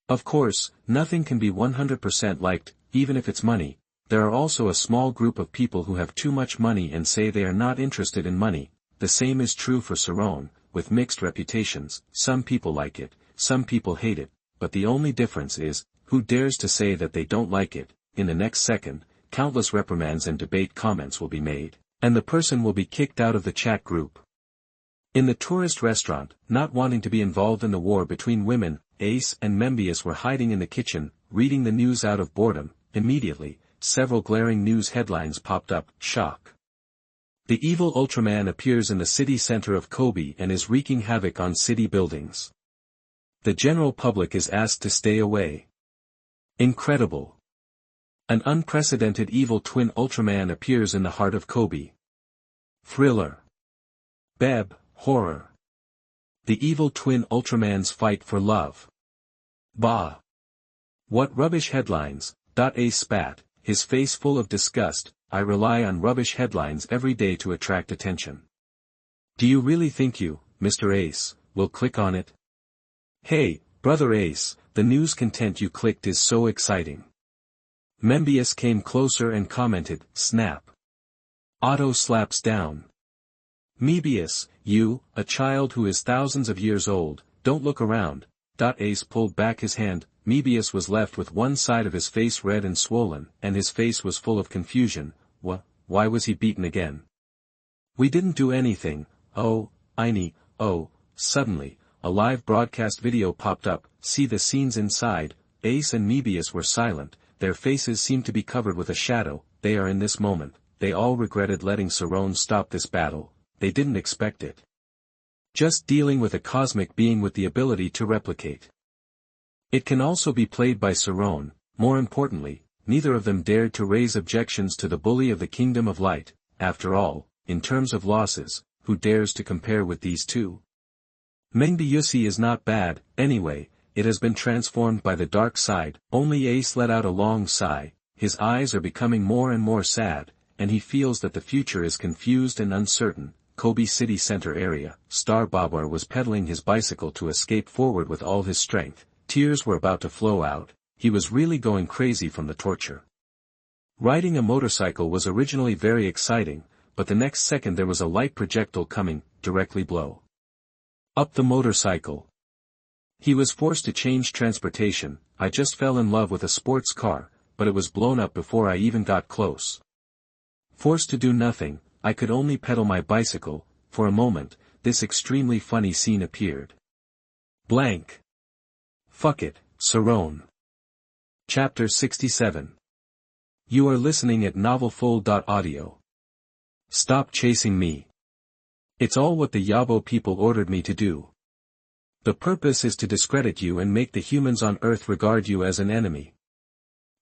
Of course, nothing can be 100% liked, even if it's money. There are also a small group of people who have too much money and say they are not interested in money. The same is true for Sarron, with mixed reputations. Some people like it, some people hate it, but the only difference is, who dares to say that they don't like it. In the next second, countless reprimands and debate comments will be made, and the person will be kicked out of the chat group. In the tourist restaurant, not wanting to be involved in the war between women, Ace and Membius were hiding in the kitchen, reading the news out of boredom. Immediately, several glaring news headlines popped up. Shock. The evil Ultraman appears in the city center of Kobe and is wreaking havoc on city buildings. The general public is asked to stay away. Incredible. An unprecedented evil twin Ultraman appears in the heart of Kobe. Thriller. Beb, horror. The evil twin Ultramans fight for love. Bah. What rubbish headlines. Ace spat, his face full of disgust. I rely on rubbish headlines every day to attract attention. Do you really think you, Mr. Ace, will click on it? Hey, Brother Ace, the news content you clicked is so exciting. Membius came closer and commented, snap. Otto slaps down. Mebius, you, a child who is thousands of years old, don't look around. Ace pulled back his hand. Mebius was left with one side of his face red and swollen, and his face was full of confusion. Why was he beaten again? We didn't do anything. Oh, Einie, oh. Suddenly, a live broadcast video popped up. See the scenes inside. Ace and Mebius were silent, their faces seemed to be covered with a shadow. They are in this moment. They all regretted letting Sarron stop this battle. They didn't expect it. Just dealing with a cosmic being with the ability to replicate. It can also be played by Sarron. More importantly, neither of them dared to raise objections to the bully of the Kingdom of Light. After all, in terms of losses, who dares to compare with these two? Membius is not bad, anyway, it has been transformed by the dark side. Only Ace let out a long sigh. His eyes are becoming more and more sad, and he feels that the future is confused and uncertain. Kobe City Center area, Star Babar was pedaling his bicycle to escape forward with all his strength. Tears were about to flow out. He was really going crazy from the torture. Riding a motorcycle was originally very exciting, but the next second there was a light projectile coming, directly blow up the motorcycle. He was forced to change transportation. I just fell in love with a sports car, but it was blown up before I even got close. Forced to do nothing, I could only pedal my bicycle. For a moment, this extremely funny scene appeared. Blank. Fuck it, Sarron. Chapter 67. You are listening at novelfull.audio. Stop chasing me. It's all what the Yabo people ordered me to do. The purpose is to discredit you and make the humans on Earth regard you as an enemy.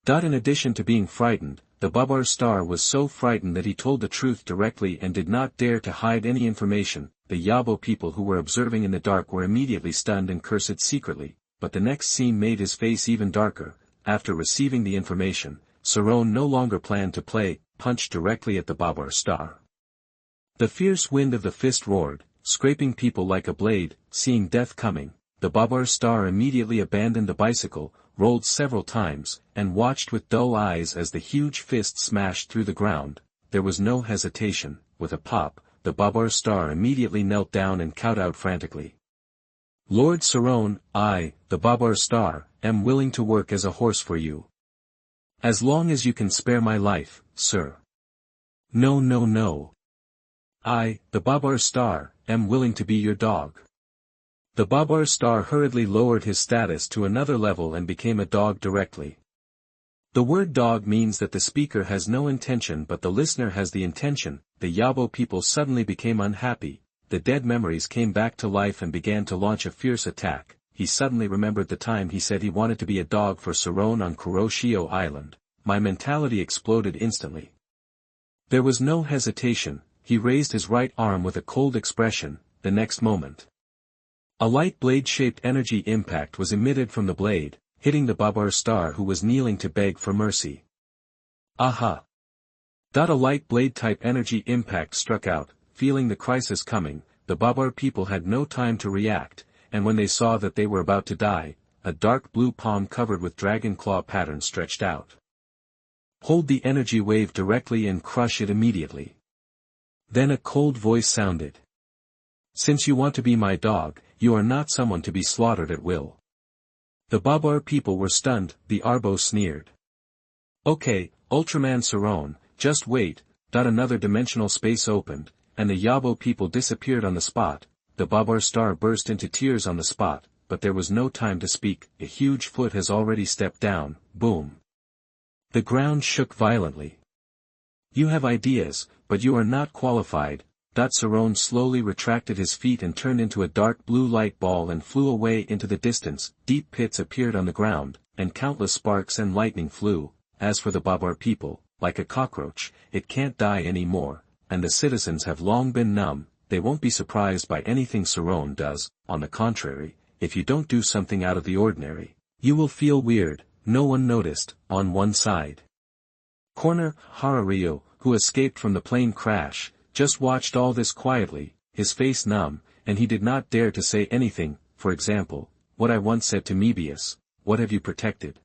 In addition to being frightened, the Babar Star was so frightened that he told the truth directly and did not dare to hide any information. The Yabo people who were observing in the dark were immediately stunned and cursed secretly, but the next scene made his face even darker. After receiving the information, Sarron no longer planned to punch directly at the Babar Star. The fierce wind of the fist roared, scraping people like a blade. Seeing death coming, the Babar Star immediately abandoned the bicycle, rolled several times, and watched with dull eyes as the huge fist smashed through the ground. There was no hesitation. With a pop, the Babar Star immediately knelt down and cowed out frantically. Lord Sarron, I, the Babar Star, am willing to work as a horse for you. As long as you can spare my life, sir. No. I, the Babar Star, am willing to be your dog. The Babar Star hurriedly lowered his status to another level and became a dog directly. The word dog means that the speaker has no intention but the listener has the intention. The Yabo people suddenly became unhappy. The dead memories came back to life and began to launch a fierce attack. He suddenly remembered the time he said he wanted to be a dog for Sarron on Kuroshio Island. My mentality exploded instantly. There was no hesitation. He raised his right arm with a cold expression. The next moment, a light blade-shaped energy impact was emitted from the blade, hitting the Babar Star who was kneeling to beg for mercy. Aha! A light blade-type energy impact struck out. Feeling the crisis coming, the Babar people had no time to react, and when they saw that they were about to die, a dark blue palm covered with dragon claw pattern stretched out. Hold the energy wave directly and crush it immediately. Then a cold voice sounded. Since you want to be my dog, you are not someone to be slaughtered at will. The Babar people were stunned, the Arbo sneered. Okay, Ultraman Sarron, just wait. Another dimensional space opened, and the Yabo people disappeared on the spot. The Babar star burst into tears on the spot, but there was no time to speak. A huge foot has already stepped down. Boom. The ground shook violently. You have ideas, but you are not qualified. Sarron slowly retracted his feet and turned into a dark blue light ball and flew away into the distance. Deep pits appeared on the ground, and countless sparks and lightning flew. As for the Babar people, like a cockroach, it can't die anymore, and the citizens have long been numb. They won't be surprised by anything Sarron does. On the contrary, if you don't do something out of the ordinary, you will feel weird. No one noticed. On one side corner, Hararyu, who escaped from the plane crash, just watched all this quietly, his face numb, and he did not dare to say anything. For example, what I once said to Mebius, what have you protected?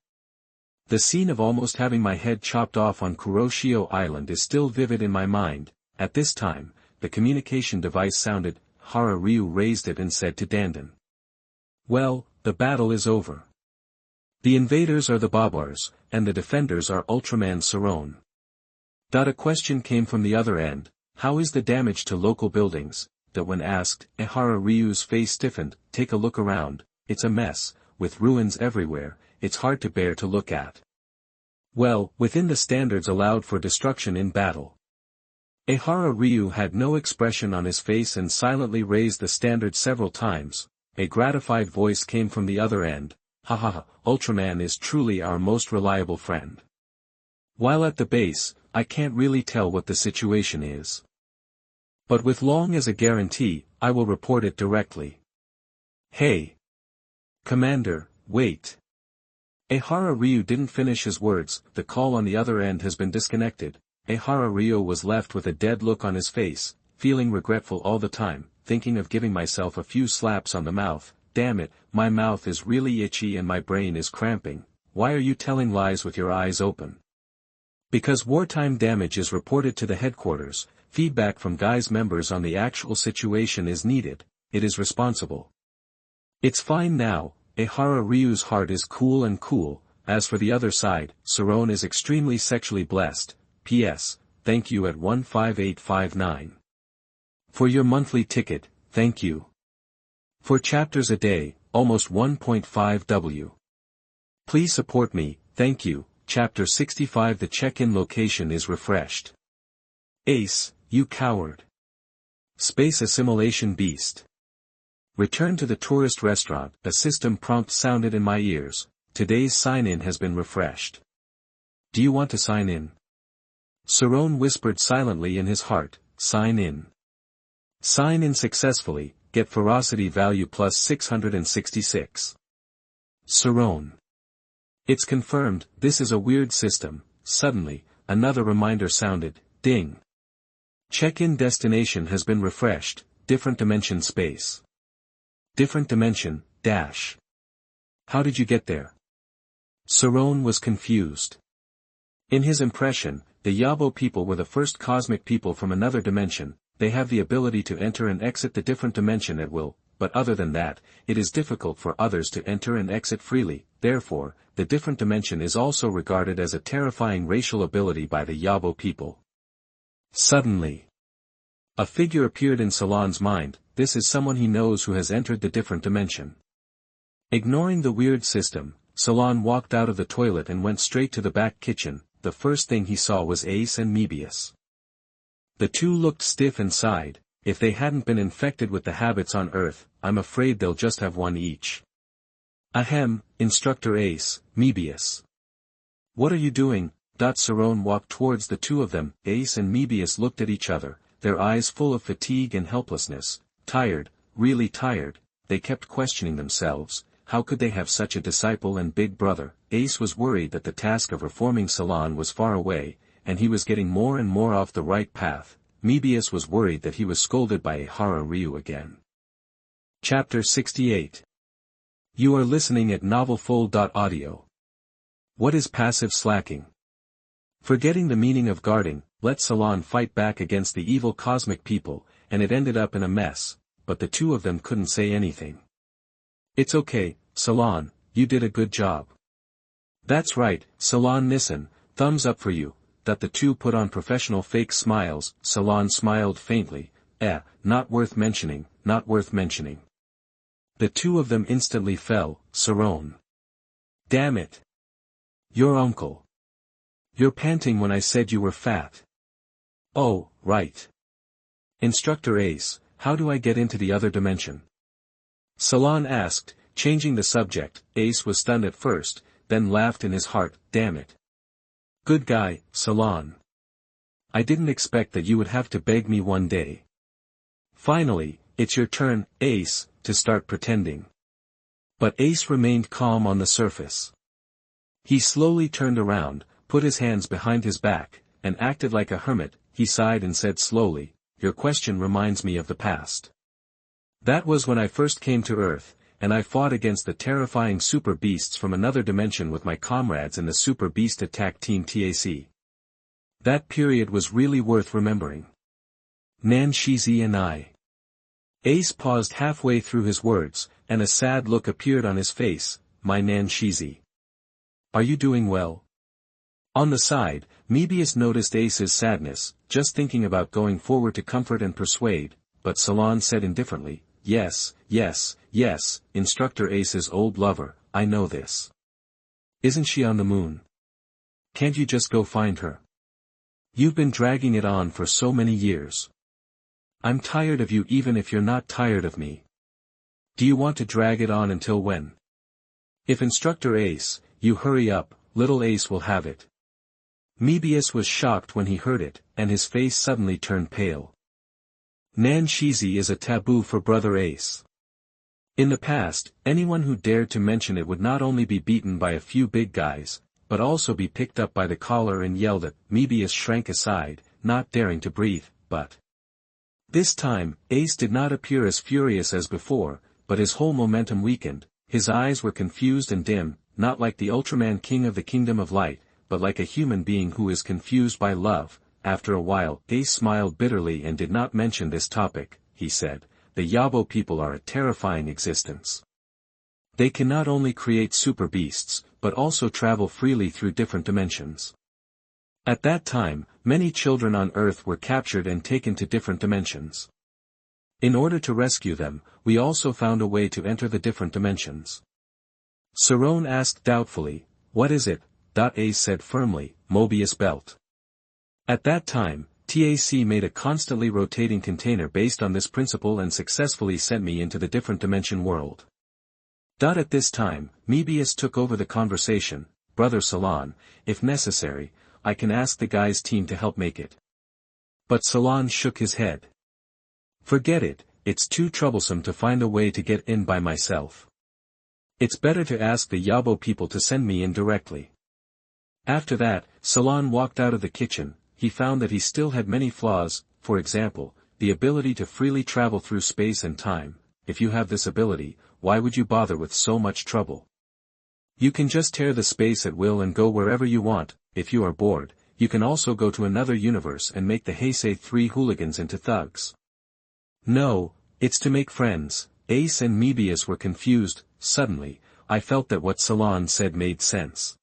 The scene of almost having my head chopped off on Kuroshio Island is still vivid in my mind. At this time, the communication device sounded. Hararyu raised it and said to Dandan. Well, the battle is over. The invaders are the Babars, and the defenders are Ultraman Sarron. A question came from the other end. How is the damage to local buildings? That when asked, Hararyu's face stiffened. Take a look around. It's a mess, with ruins everywhere. It's hard to bear to look at. Well, within the standards allowed for destruction in battle. Hararyu had no expression on his face and silently raised the standard several times. A gratified voice came from the other end. Ha ha ha, Ultraman is truly our most reliable friend. While at the base, I can't really tell what the situation is. But with long as a guarantee, I will report it directly. Hey! Commander, wait! Hararyu didn't finish his words. The call on the other end has been disconnected. Hararyu was left with a dead look on his face, feeling regretful all the time, thinking of giving myself a few slaps on the mouth. Damn it, my mouth is really itchy and my brain is cramping. Why are you telling lies with your eyes open? Because wartime damage is reported to the headquarters, feedback from GAI's members on the actual situation is needed. It is responsible. It's fine now. Hararyu's heart is cool. As for the other side, Sarron is extremely sexually blessed. P.S. Thank you at 15859. For your monthly ticket, thank you. For chapters a day, almost 1.5 W. Please support me, thank you. Chapter 65. The check-in location is refreshed. Ace, you coward. Space assimilation beast. Return to the tourist restaurant. A system prompt sounded in my ears. Today's sign-in has been refreshed. Do you want to sign in? Sarron whispered silently in his heart. Sign in. Sign in successfully. Get ferocity value plus 666. Sarron. It's confirmed. This is a weird system. Suddenly, another reminder sounded. Ding. Check-in destination has been refreshed. Different dimension space. Different dimension, dash. How did you get there? Sarron was confused. In his impression, the Yabo people were the first cosmic people from another dimension. They have the ability to enter and exit the different dimension at will, but other than that, it is difficult for others to enter and exit freely. Therefore, the different dimension is also regarded as a terrifying racial ability by the Yabo people. Suddenly, a figure appeared in Salon's mind. This is someone he knows who has entered the different dimension. Ignoring the weird system, Salon walked out of the toilet and went straight to the back kitchen. The first thing he saw was Ace and Mebius. The two looked stiff and sighed. If they hadn't been infected with the habits on Earth, I'm afraid they'll just have one each. Ahem, Instructor Ace, Mebius. What are you doing? Sarron walked towards the two of them. Ace and Mebius looked at each other, their eyes full of fatigue and helplessness. Tired, really tired. They kept questioning themselves. How could they have such a disciple and big brother? Ace was worried that the task of reforming Salon was far away, and he was getting more and more off the right path. Mebius was worried that he was scolded by Ihara Ryu again. Chapter 68. You are listening at novelfull.audio. What is passive slacking? Forgetting the meaning of guarding, let Sarron fight back against the evil cosmic people, and it ended up in a mess, but the two of them couldn't say anything. It's okay, Sarron, you did a good job. That's right, Sarron Nissen, thumbs up for you. That the two put on professional fake smiles. Sarron smiled faintly. Not worth mentioning, not worth mentioning. The two of them instantly fell. Sarron. Damn it. Your uncle. You're panting when I said you were fat. Oh, right. Instructor Ace, how do I get into the other dimension? Sarron asked, changing the subject. Ace was stunned at first, then laughed in his heart. Damn it. Good guy, Sarron. I didn't expect that you would have to beg me one day. Finally, it's your turn, Ace, to start pretending. But Ace remained calm on the surface. He slowly turned around, put his hands behind his back, and acted like a hermit. He sighed and said slowly, your question reminds me of the past. That was when I first came to Earth, and I fought against the terrifying super beasts from another dimension with my comrades in the Super Beast Attack Team TAC. That period was really worth remembering. Nan Shizi and I. Ace paused halfway through his words, and a sad look appeared on his face. My Nan Shizi. Are you doing well? On the side, Mebius noticed Ace's sadness, just thinking about going forward to comfort and persuade, but Sarron said indifferently, yes, Instructor Ace's old lover, I know this. Isn't she on the moon? Can't you just go find her? You've been dragging it on for so many years. I'm tired of you even if you're not tired of me. Do you want to drag it on until when? If Instructor Ace, you hurry up, little Ace will have it. Mebius was shocked when he heard it, and his face suddenly turned pale. Nan Shizi is a taboo for Brother Ace. In the past, anyone who dared to mention it would not only be beaten by a few big guys, but also be picked up by the collar and yelled at. Mebius shrank aside, not daring to breathe, but this time, Ace did not appear as furious as before, but his whole momentum weakened. His eyes were confused and dim, not like the Ultraman King of the Kingdom of Light, but like a human being who is confused by love. After a while, Ace smiled bitterly and did not mention this topic. He said, the Yabo people are a terrifying existence. They can not only create super beasts, but also travel freely through different dimensions. At that time, many children on Earth were captured and taken to different dimensions. In order to rescue them, we also found a way to enter the different dimensions. Sarron asked doubtfully, what is it? Ace said firmly, Mobius belt. At that time, TAC made a constantly rotating container based on this principle and successfully sent me into the different dimension world. At this time, Mebius took over the conversation. Brother Sarron, if necessary, I can ask the guy's team to help make it. But Sarron shook his head. Forget it, it's too troublesome to find a way to get in by myself. It's better to ask the Yabo people to send me in directly. After that, Sarron walked out of the kitchen. He found that he still had many flaws, for example, the ability to freely travel through space and time. If you have this ability, why would you bother with so much trouble? You can just tear the space at will and go wherever you want. If you are bored, you can also go to another universe and make the Heisei 3 hooligans into thugs. No, it's to make friends. Ace and Mebius were confused. Suddenly, I felt that what Sarron said made sense.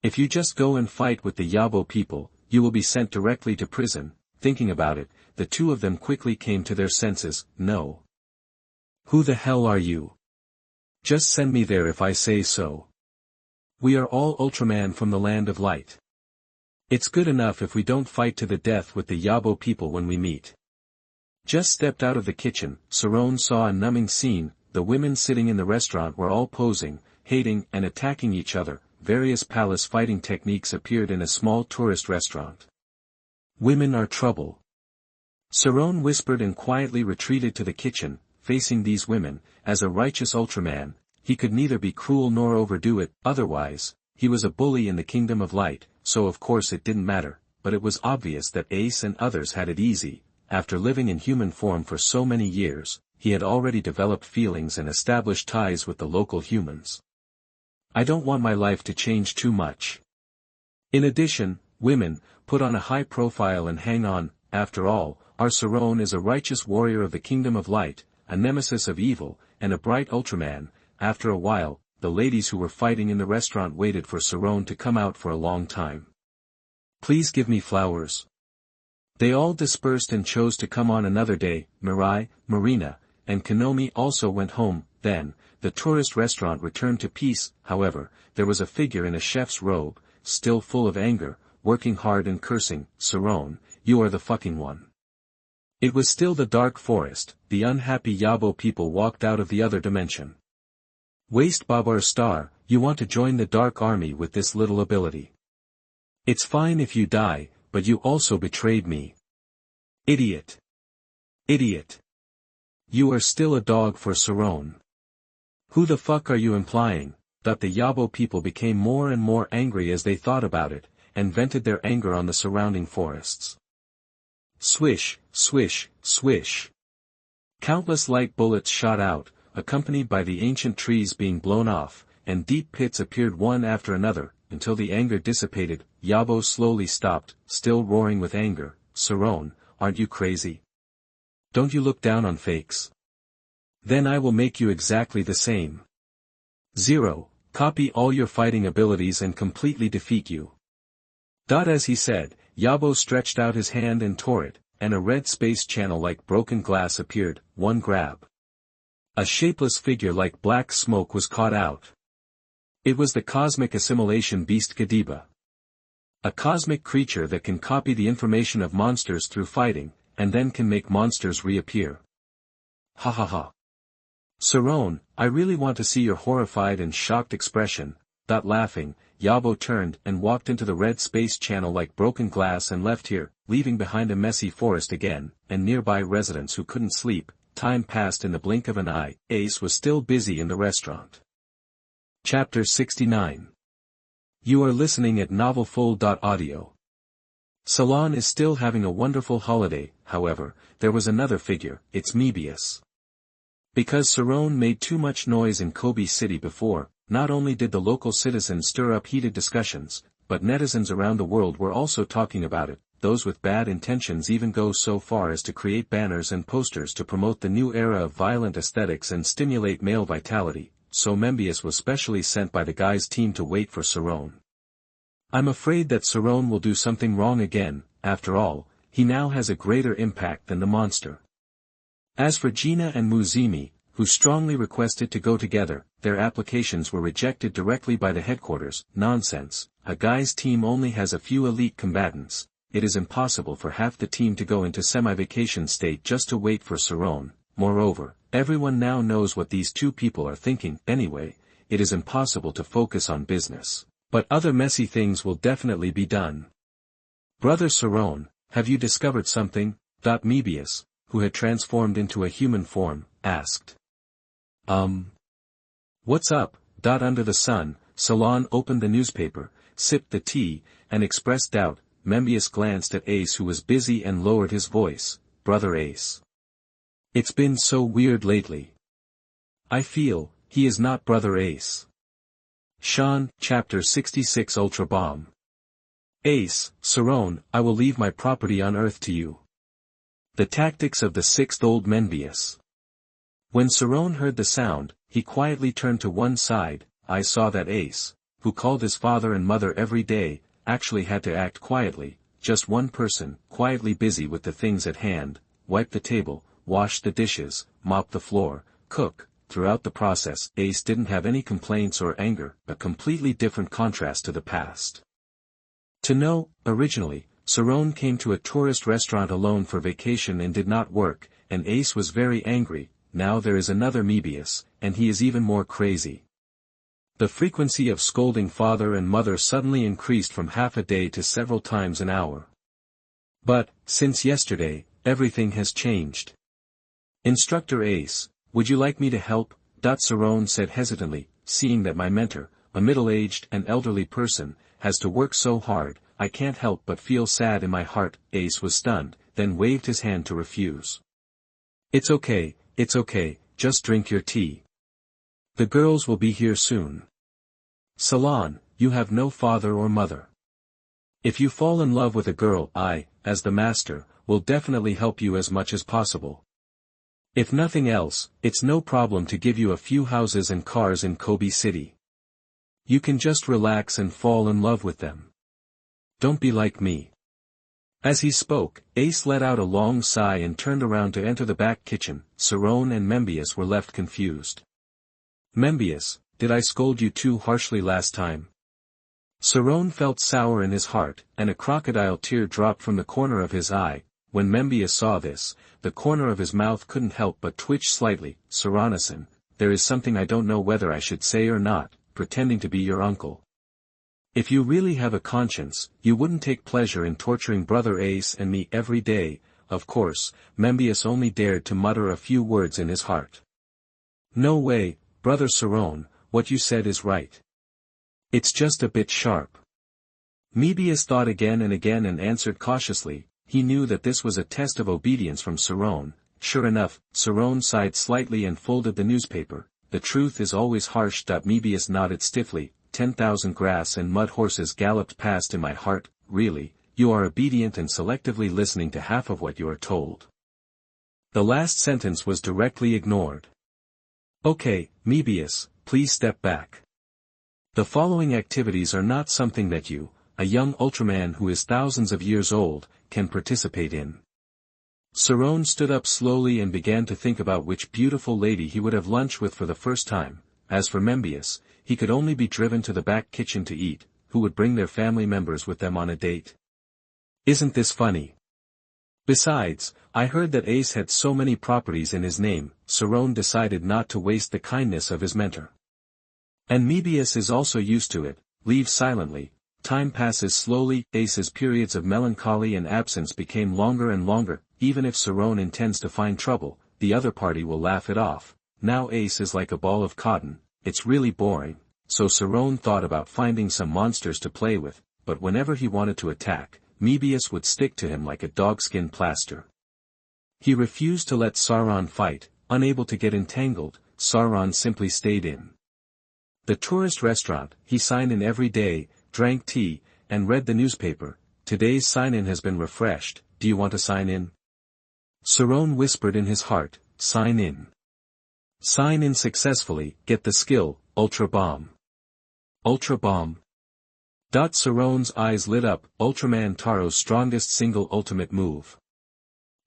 If you just go and fight with the Yabo people, you will be sent directly to prison. Thinking about it, the two of them quickly came to their senses. No. Who the hell are you? Just send me there if I say so. We are all Ultraman from the land of light. It's good enough if we don't fight to the death with the Yabo people when we meet. Just stepped out of the kitchen, Sarron saw a numbing scene. The women sitting in the restaurant were all posing, hating and attacking each other. Various palace fighting techniques appeared in a small tourist restaurant. Women are trouble. Sarron whispered and quietly retreated to the kitchen. Facing these women, as a righteous Ultraman, he could neither be cruel nor overdo it. Otherwise, he was a bully in the Kingdom of Light, so of course it didn't matter. but it was obvious that Ace and others had it easy. After living in human form for so many years, he had already developed feelings and established ties with the local humans. I don't want my life to change too much. In addition, women, put on a high profile and hang on. After all, our Sarron is a righteous warrior of the kingdom of light, a nemesis of evil, and a bright Ultraman. After a while, the ladies who were fighting in the restaurant waited for Sarron to come out for a long time. Please give me flowers. They all dispersed and chose to come on another day. Mirai, Marina, and Konomi also went home. Then, the tourist restaurant returned to peace. However, there was a figure in a chef's robe, still full of anger, working hard and cursing. Sarron, you are the fucking one. It was still the dark forest. The unhappy Yabo people walked out of the other dimension. Waste Babar Star, you want to join the Dark Army with this little ability. It's fine if you die, but you also betrayed me. Idiot. Idiot. You are still a dog for Sarron. Who the fuck are you implying? That the Yabo people became more and more angry as they thought about it, and vented their anger on the surrounding forests. Swish, swish, swish. Countless light bullets shot out, accompanied by the ancient trees being blown off, and deep pits appeared one after another, until the anger dissipated. Yabo slowly stopped, still roaring with anger. Sarron, aren't you crazy? Don't you look down on fakes? Then I will make you exactly the same. 0. Copy all your fighting abilities and completely defeat you. As he said, Yabo stretched out his hand and tore it, and a red space channel like broken glass appeared. One grab. A shapeless figure like black smoke was caught out. It was the cosmic assimilation beast Godiva. A cosmic creature that can copy the information of monsters through fighting, and then can make monsters reappear. Ha ha ha. Sarron, I really want to see your horrified and shocked expression. Laughing, Yabo turned and walked into the red space channel like broken glass and left here, leaving behind a messy forest again, and nearby residents who couldn't sleep. Time passed in the blink of an eye. Ace was still busy in the restaurant. Chapter 69. You are listening at novelfull.audio. Salon is still having a wonderful holiday. However, there was another figure. It's Mebius. Because Sarron made too much noise in Kobe City before, not only did the local citizens stir up heated discussions, but netizens around the world were also talking about it. Those with bad intentions even go so far as to create banners and posters to promote the new era of violent aesthetics and stimulate male vitality, so Mebius was specially sent by the guy's team to wait for Sarron. I'm afraid that Sarron will do something wrong again. After all, he now has a greater impact than the monster. As for Gina and Muzimi, who strongly requested to go together, their applications were rejected directly by the headquarters. Nonsense, a guy's team only has a few elite combatants. It is impossible for half the team to go into semi-vacation state just to wait for Sarron. Moreover, everyone now knows what these two people are thinking. Anyway, it is impossible to focus on business. But other messy things will definitely be done. Brother Sarron, have you discovered something? Mebius, who had transformed into a human form, asked. What's up? Under the sun, Salon opened the newspaper, sipped the tea, and expressed doubt. Mebius glanced at Ace, who was busy, and lowered his voice. Brother Ace. It's been so weird lately. I feel, he is not Brother Ace. Sean, Chapter 66 Ultra Bomb. Ace, Sarron, I will leave my property on Earth to you. The tactics of the sixth old Mebius. When Sarron heard the sound, he quietly turned to one side. I saw that Ace, who called his father and mother every day, actually had to act quietly, just one person, quietly busy with the things at hand, wipe the table, wash the dishes, mop the floor, cook. Throughout the process, Ace didn't have any complaints or anger, a completely different contrast to the past. To know, originally, Sarron came to a tourist restaurant alone for vacation and did not work, and Ace was very angry. Now there is another Mebius, and he is even more crazy. The frequency of scolding father and mother suddenly increased from half a day to several times an hour. But, since yesterday, everything has changed. Instructor Ace, would you like me to help? Sarron said hesitantly, seeing that my mentor, a middle-aged and elderly person, has to work so hard. I can't help but feel sad in my heart." Ace was stunned, then waved his hand to refuse. It's okay, just drink your tea. The girls will be here soon. Salon, you have no father or mother. If you fall in love with a girl, I, as the master, will definitely help you as much as possible. If nothing else, it's no problem to give you a few houses and cars in Kobe City. You can just relax and fall in love with them. Don't be like me. As he spoke, Ace let out a long sigh and turned around to enter the back kitchen. Sarron and Membius were left confused. Membius, did I scold you too harshly last time? Sarron felt sour in his heart, and a crocodile tear dropped from the corner of his eye. When Membius saw this, the corner of his mouth couldn't help but twitch slightly. Sarron, there is something I don't know whether I should say or not, pretending to be your uncle. If you really have a conscience, you wouldn't take pleasure in torturing Brother Ace and me every day. Of course, Membius only dared to mutter a few words in his heart. No way, Brother Sarron, what you said is right. It's just a bit sharp. Membius thought again and answered cautiously. He knew that this was a test of obedience from Sarron. Sure enough, Sarron sighed slightly and folded the newspaper. The truth is always harsh. Membius nodded stiffly. 10,000 grass and mud horses galloped past in my heart. Really, you are obedient and selectively listening to half of what you are told. The last sentence was directly ignored. Okay, Membius, please step back. The following activities are not something that you, a young Ultraman who is thousands of years old, can participate in. Sarron stood up slowly and began to think about which beautiful lady he would have lunch with for the first time. As for Membius, he could only be driven to the back kitchen to eat. Who would bring their family members with them on a date? Isn't this funny? Besides, I heard that Ace had so many properties in his name. Sarron decided not to waste the kindness of his mentor. And Membius is also used to it. Leave silently. Time passes slowly. Ace's periods of melancholy and absence became longer and longer. Even if Sarron intends to find trouble, the other party will laugh it off. Now Ace is like a ball of cotton. It's really boring. So Sarron thought about finding some monsters to play with, but whenever he wanted to attack, Membius would stick to him like a dogskin plaster. He refused to let Sarron fight. Unable to get entangled, Sarron simply stayed in the tourist restaurant. He signed in every day, drank tea, and read the newspaper. Today's sign-in has been refreshed. Do you want to sign in? Sarron whispered in his heart, sign in. Sign in successfully, get the skill, Ultra Bomb. Ultra Bomb. Sarron's eyes lit up. Ultraman Taro's strongest single ultimate move.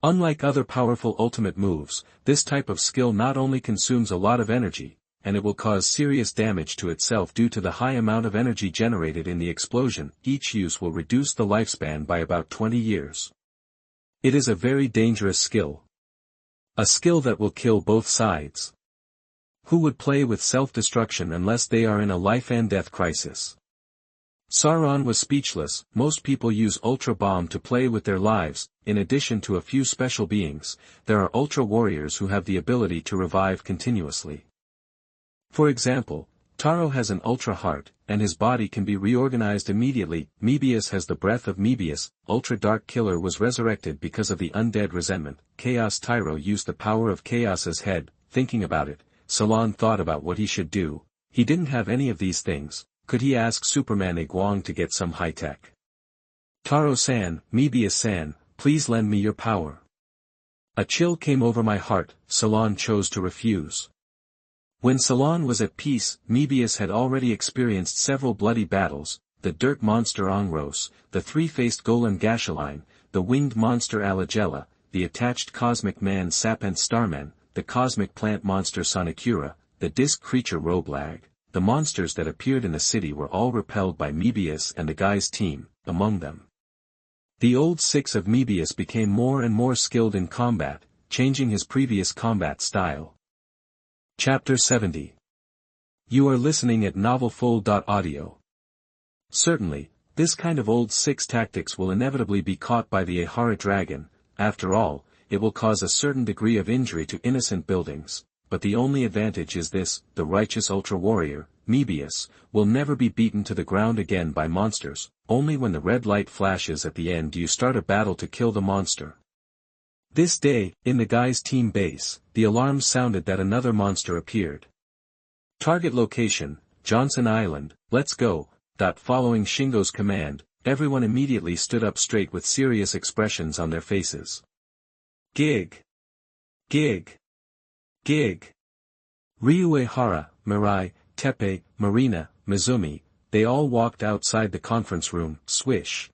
Unlike other powerful ultimate moves, this type of skill not only consumes a lot of energy, and it will cause serious damage to itself due to the high amount of energy generated in the explosion. Each use will reduce the lifespan by about 20 years. It is a very dangerous skill. A skill that will kill both sides. Who would play with self-destruction unless they are in a life-and-death crisis? Sarron was speechless. Most people use Ultra Bomb to play with their lives. In addition to a few special beings, there are Ultra Warriors who have the ability to revive continuously. For example, Taro has an Ultra Heart, and his body can be reorganized immediately. Membius has the breath of Membius. Ultra Dark Killer was resurrected because of the undead resentment. Chaos Tyro used the power of Chaos's head. Thinking about it, Salon thought about what he should do. He didn't have any of these things. Could he ask Superman Iguang to get some high-tech? Taro-san, Membius-san, please lend me your power. A chill came over my heart. Salon chose to refuse. When Salon was at peace, Membius had already experienced several bloody battles: the dirt monster Ongros, the three-faced golem Gashaline, the winged monster Alagella, the attached cosmic man Sapent Starman, the cosmic plant monster Sonicura, the disc creature Roblag. The monsters that appeared in the city were all repelled by Membius and the guy's team. Among them, the old six of Membius became more and more skilled in combat, changing his previous combat style. Chapter 70. You are listening at novelfull.audio. Certainly, this kind of old six tactics will inevitably be caught by the Ahara dragon. After all, it will cause a certain degree of injury to innocent buildings. But the only advantage is this: the righteous Ultra Warrior, Mebius, will never be beaten to the ground again by monsters, only when the red light flashes at the end do you start a battle to kill the monster. This day, in the guy's team base, the alarms sounded that another monster appeared. Target location, Johnson Island, let's go. Following Shingo's command, everyone immediately stood up straight with serious expressions on their faces. Gig. Gig. Gig. Ryuehara, Mirai, Teppei, Marina, Mizumi, they all walked outside the conference room, swish.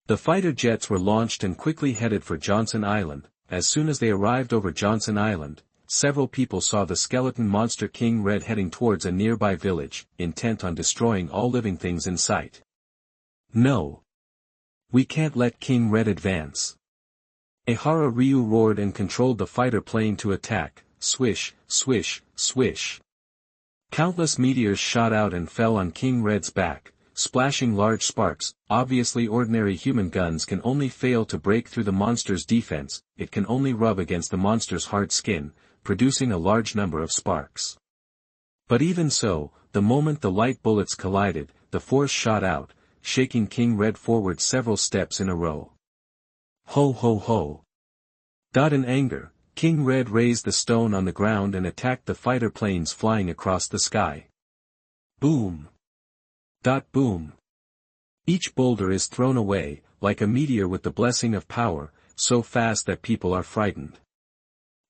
The fighter jets were launched and quickly headed for Johnson Island. As soon as they arrived over Johnson Island, several people saw the skeleton monster King Red heading towards a nearby village, intent on destroying all living things in sight. No. We can't let King Red advance. Ehara Ryu roared and controlled the fighter plane to attack, swish, swish, swish. Countless meteors shot out and fell on King Red's back, splashing large sparks. Obviously ordinary human guns can only fail to break through the monster's defense, it can only rub against the monster's hard skin, producing a large number of sparks. But even so, the moment the light bullets collided, the force shot out, shaking King Red forward several steps in a row. Ho ho ho. In anger, King Red raised the stone on the ground and attacked the fighter planes flying across the sky. Boom. Boom. Each boulder is thrown away, like a meteor with the blessing of power, so fast that people are frightened.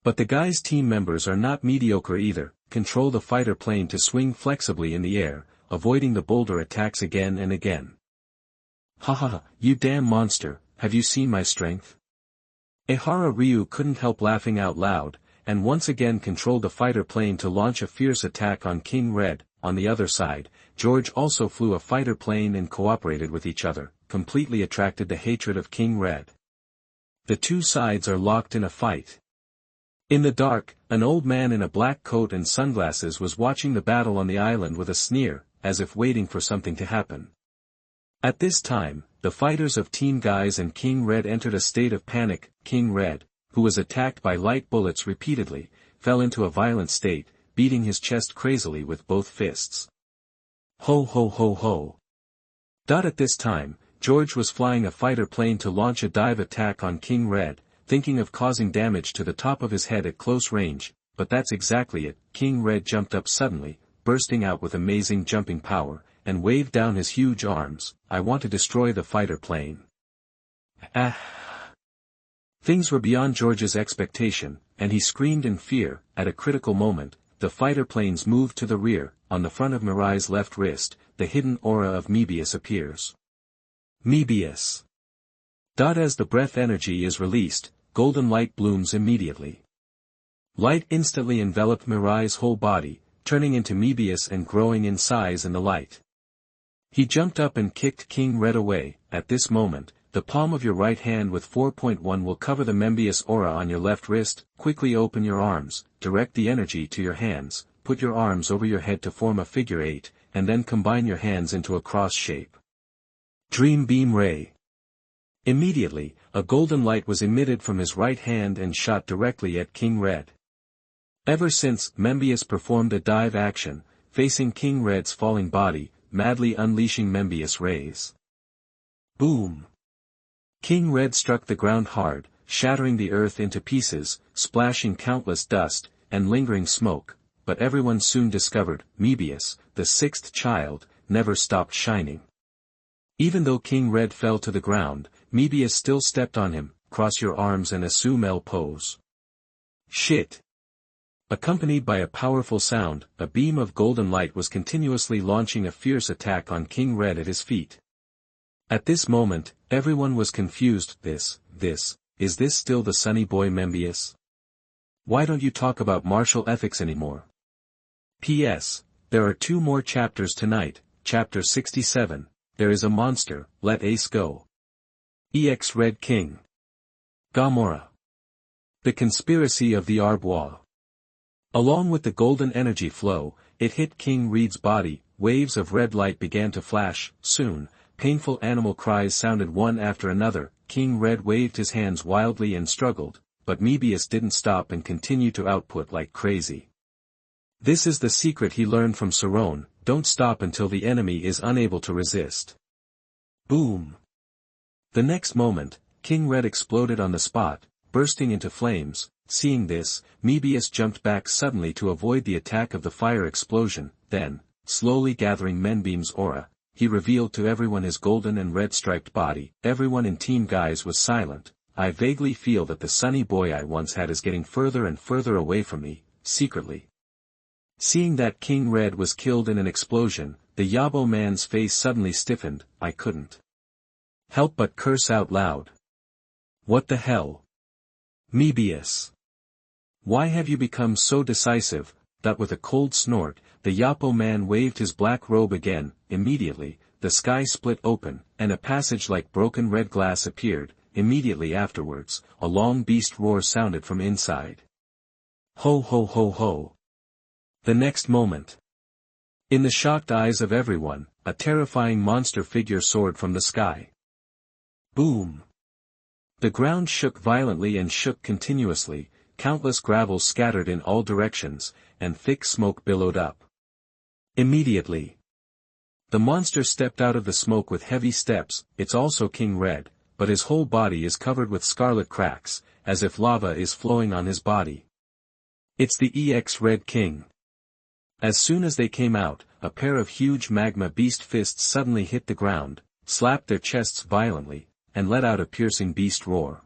But the guy's team members are not mediocre either, control the fighter plane to swing flexibly in the air, avoiding the boulder attacks again and again. Ha ha ha, you damn monster, have you seen my strength? Ehara Ryu couldn't help laughing out loud, and once again controlled the fighter plane to launch a fierce attack on King Red. On the other side, George also flew a fighter plane and cooperated with each other, completely attracted the hatred of King Red. The two sides are locked in a fight. In the dark, an old man in a black coat and sunglasses was watching the battle on the island with a sneer, as if waiting for something to happen. At this time, the fighters of Team Guys and King Red entered a state of panic. King Red, who was attacked by light bullets repeatedly, fell into a violent state, beating his chest crazily with both fists. Ho ho ho ho. At this time, George was flying a fighter plane to launch a dive attack on King Red, thinking of causing damage to the top of his head at close range, but that's exactly it. King Red jumped up suddenly, bursting out with amazing jumping power, and waved down his huge arms. I want to destroy the fighter plane. Ah! Things were beyond George's expectation, and he screamed in fear. At a critical moment, the fighter planes moved to the rear. On the front of Mirai's left wrist, the hidden aura of Mebius appears. Mebius. As the breath energy is released, golden light blooms immediately. Light instantly enveloped Mirai's whole body, turning into Mebius and growing in size in the light. He jumped up and kicked King Red away. At this moment, the palm of your right hand with 4.1 will cover the Mebius aura on your left wrist. Quickly open your arms, direct the energy to your hands, put your arms over your head to form a figure 8, and then combine your hands into a cross shape. Dream Beam Ray. Immediately, a golden light was emitted from his right hand and shot directly at King Red. Ever since, Mebius performed a dive action, facing King Red's falling body, madly unleashing Mebius rays. Boom! King Red struck the ground hard, shattering the earth into pieces, splashing countless dust, and lingering smoke, but everyone soon discovered, Mebius, the sixth child, never stopped shining. Even though King Red fell to the ground, Mebius still stepped on him. Cross your arms and assume L pose. Shit! Accompanied by a powerful sound, a beam of golden light was continuously launching a fierce attack on King Red at his feet. At this moment, everyone was confused. Is this still the sunny boy Mebius? Why don't you talk about martial ethics anymore? P.S. There are 2 more chapters tonight. Chapter 67, There is a monster, let Ace go. EX Red King. Gamora. The conspiracy of the Arbois. Along with the golden energy flow, it hit King Red's body. Waves of red light began to flash. Soon, painful animal cries sounded one after another. King Red waved his hands wildly and struggled, but Mebius didn't stop and continued to output like crazy. This is the secret he learned from Sarron: don't stop until the enemy is unable to resist. Boom! The next moment, King Red exploded on the spot, bursting into flames. Seeing this, Mebius jumped back suddenly to avoid the attack of the fire explosion. Then, slowly gathering Menbeam's aura, he revealed to everyone his golden and red-striped body. Everyone in Team Guys was silent. I vaguely feel that the sunny boy I once had is getting further and further away from me, secretly. Seeing that King Red was killed in an explosion, the Yabo man's face suddenly stiffened. I couldn't help but curse out loud. What the hell? Mebius! Why have you become so decisive? That with a cold snort, the Yapo man waved his black robe again. Immediately, the sky split open, and a passage like broken red glass appeared. Immediately afterwards, a long beast roar sounded from inside. Ho ho ho ho! The next moment, in the shocked eyes of everyone, a terrifying monster figure soared from the sky. Boom! The ground shook violently and shook continuously. Countless gravels scattered in all directions, and thick smoke billowed up. Immediately, the monster stepped out of the smoke with heavy steps. It's also King Red, but his whole body is covered with scarlet cracks, as if lava is flowing on his body. It's the EX Red King. As soon as they came out, a pair of huge magma beast fists suddenly hit the ground, slapped their chests violently, and let out a piercing beast roar.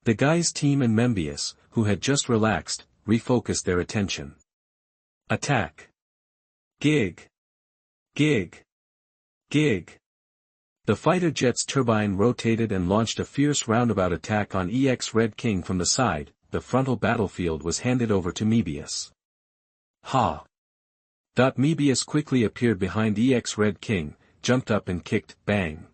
The Guys team and Mebius, who had just relaxed, refocused their attention. Attack! Gig! Gig! Gig! The fighter jet's turbine rotated and launched a fierce roundabout attack on EX Red King from the side. The frontal battlefield was handed over to Mebius. Ha! Mebius quickly appeared behind EX Red King, jumped up and kicked. Bang!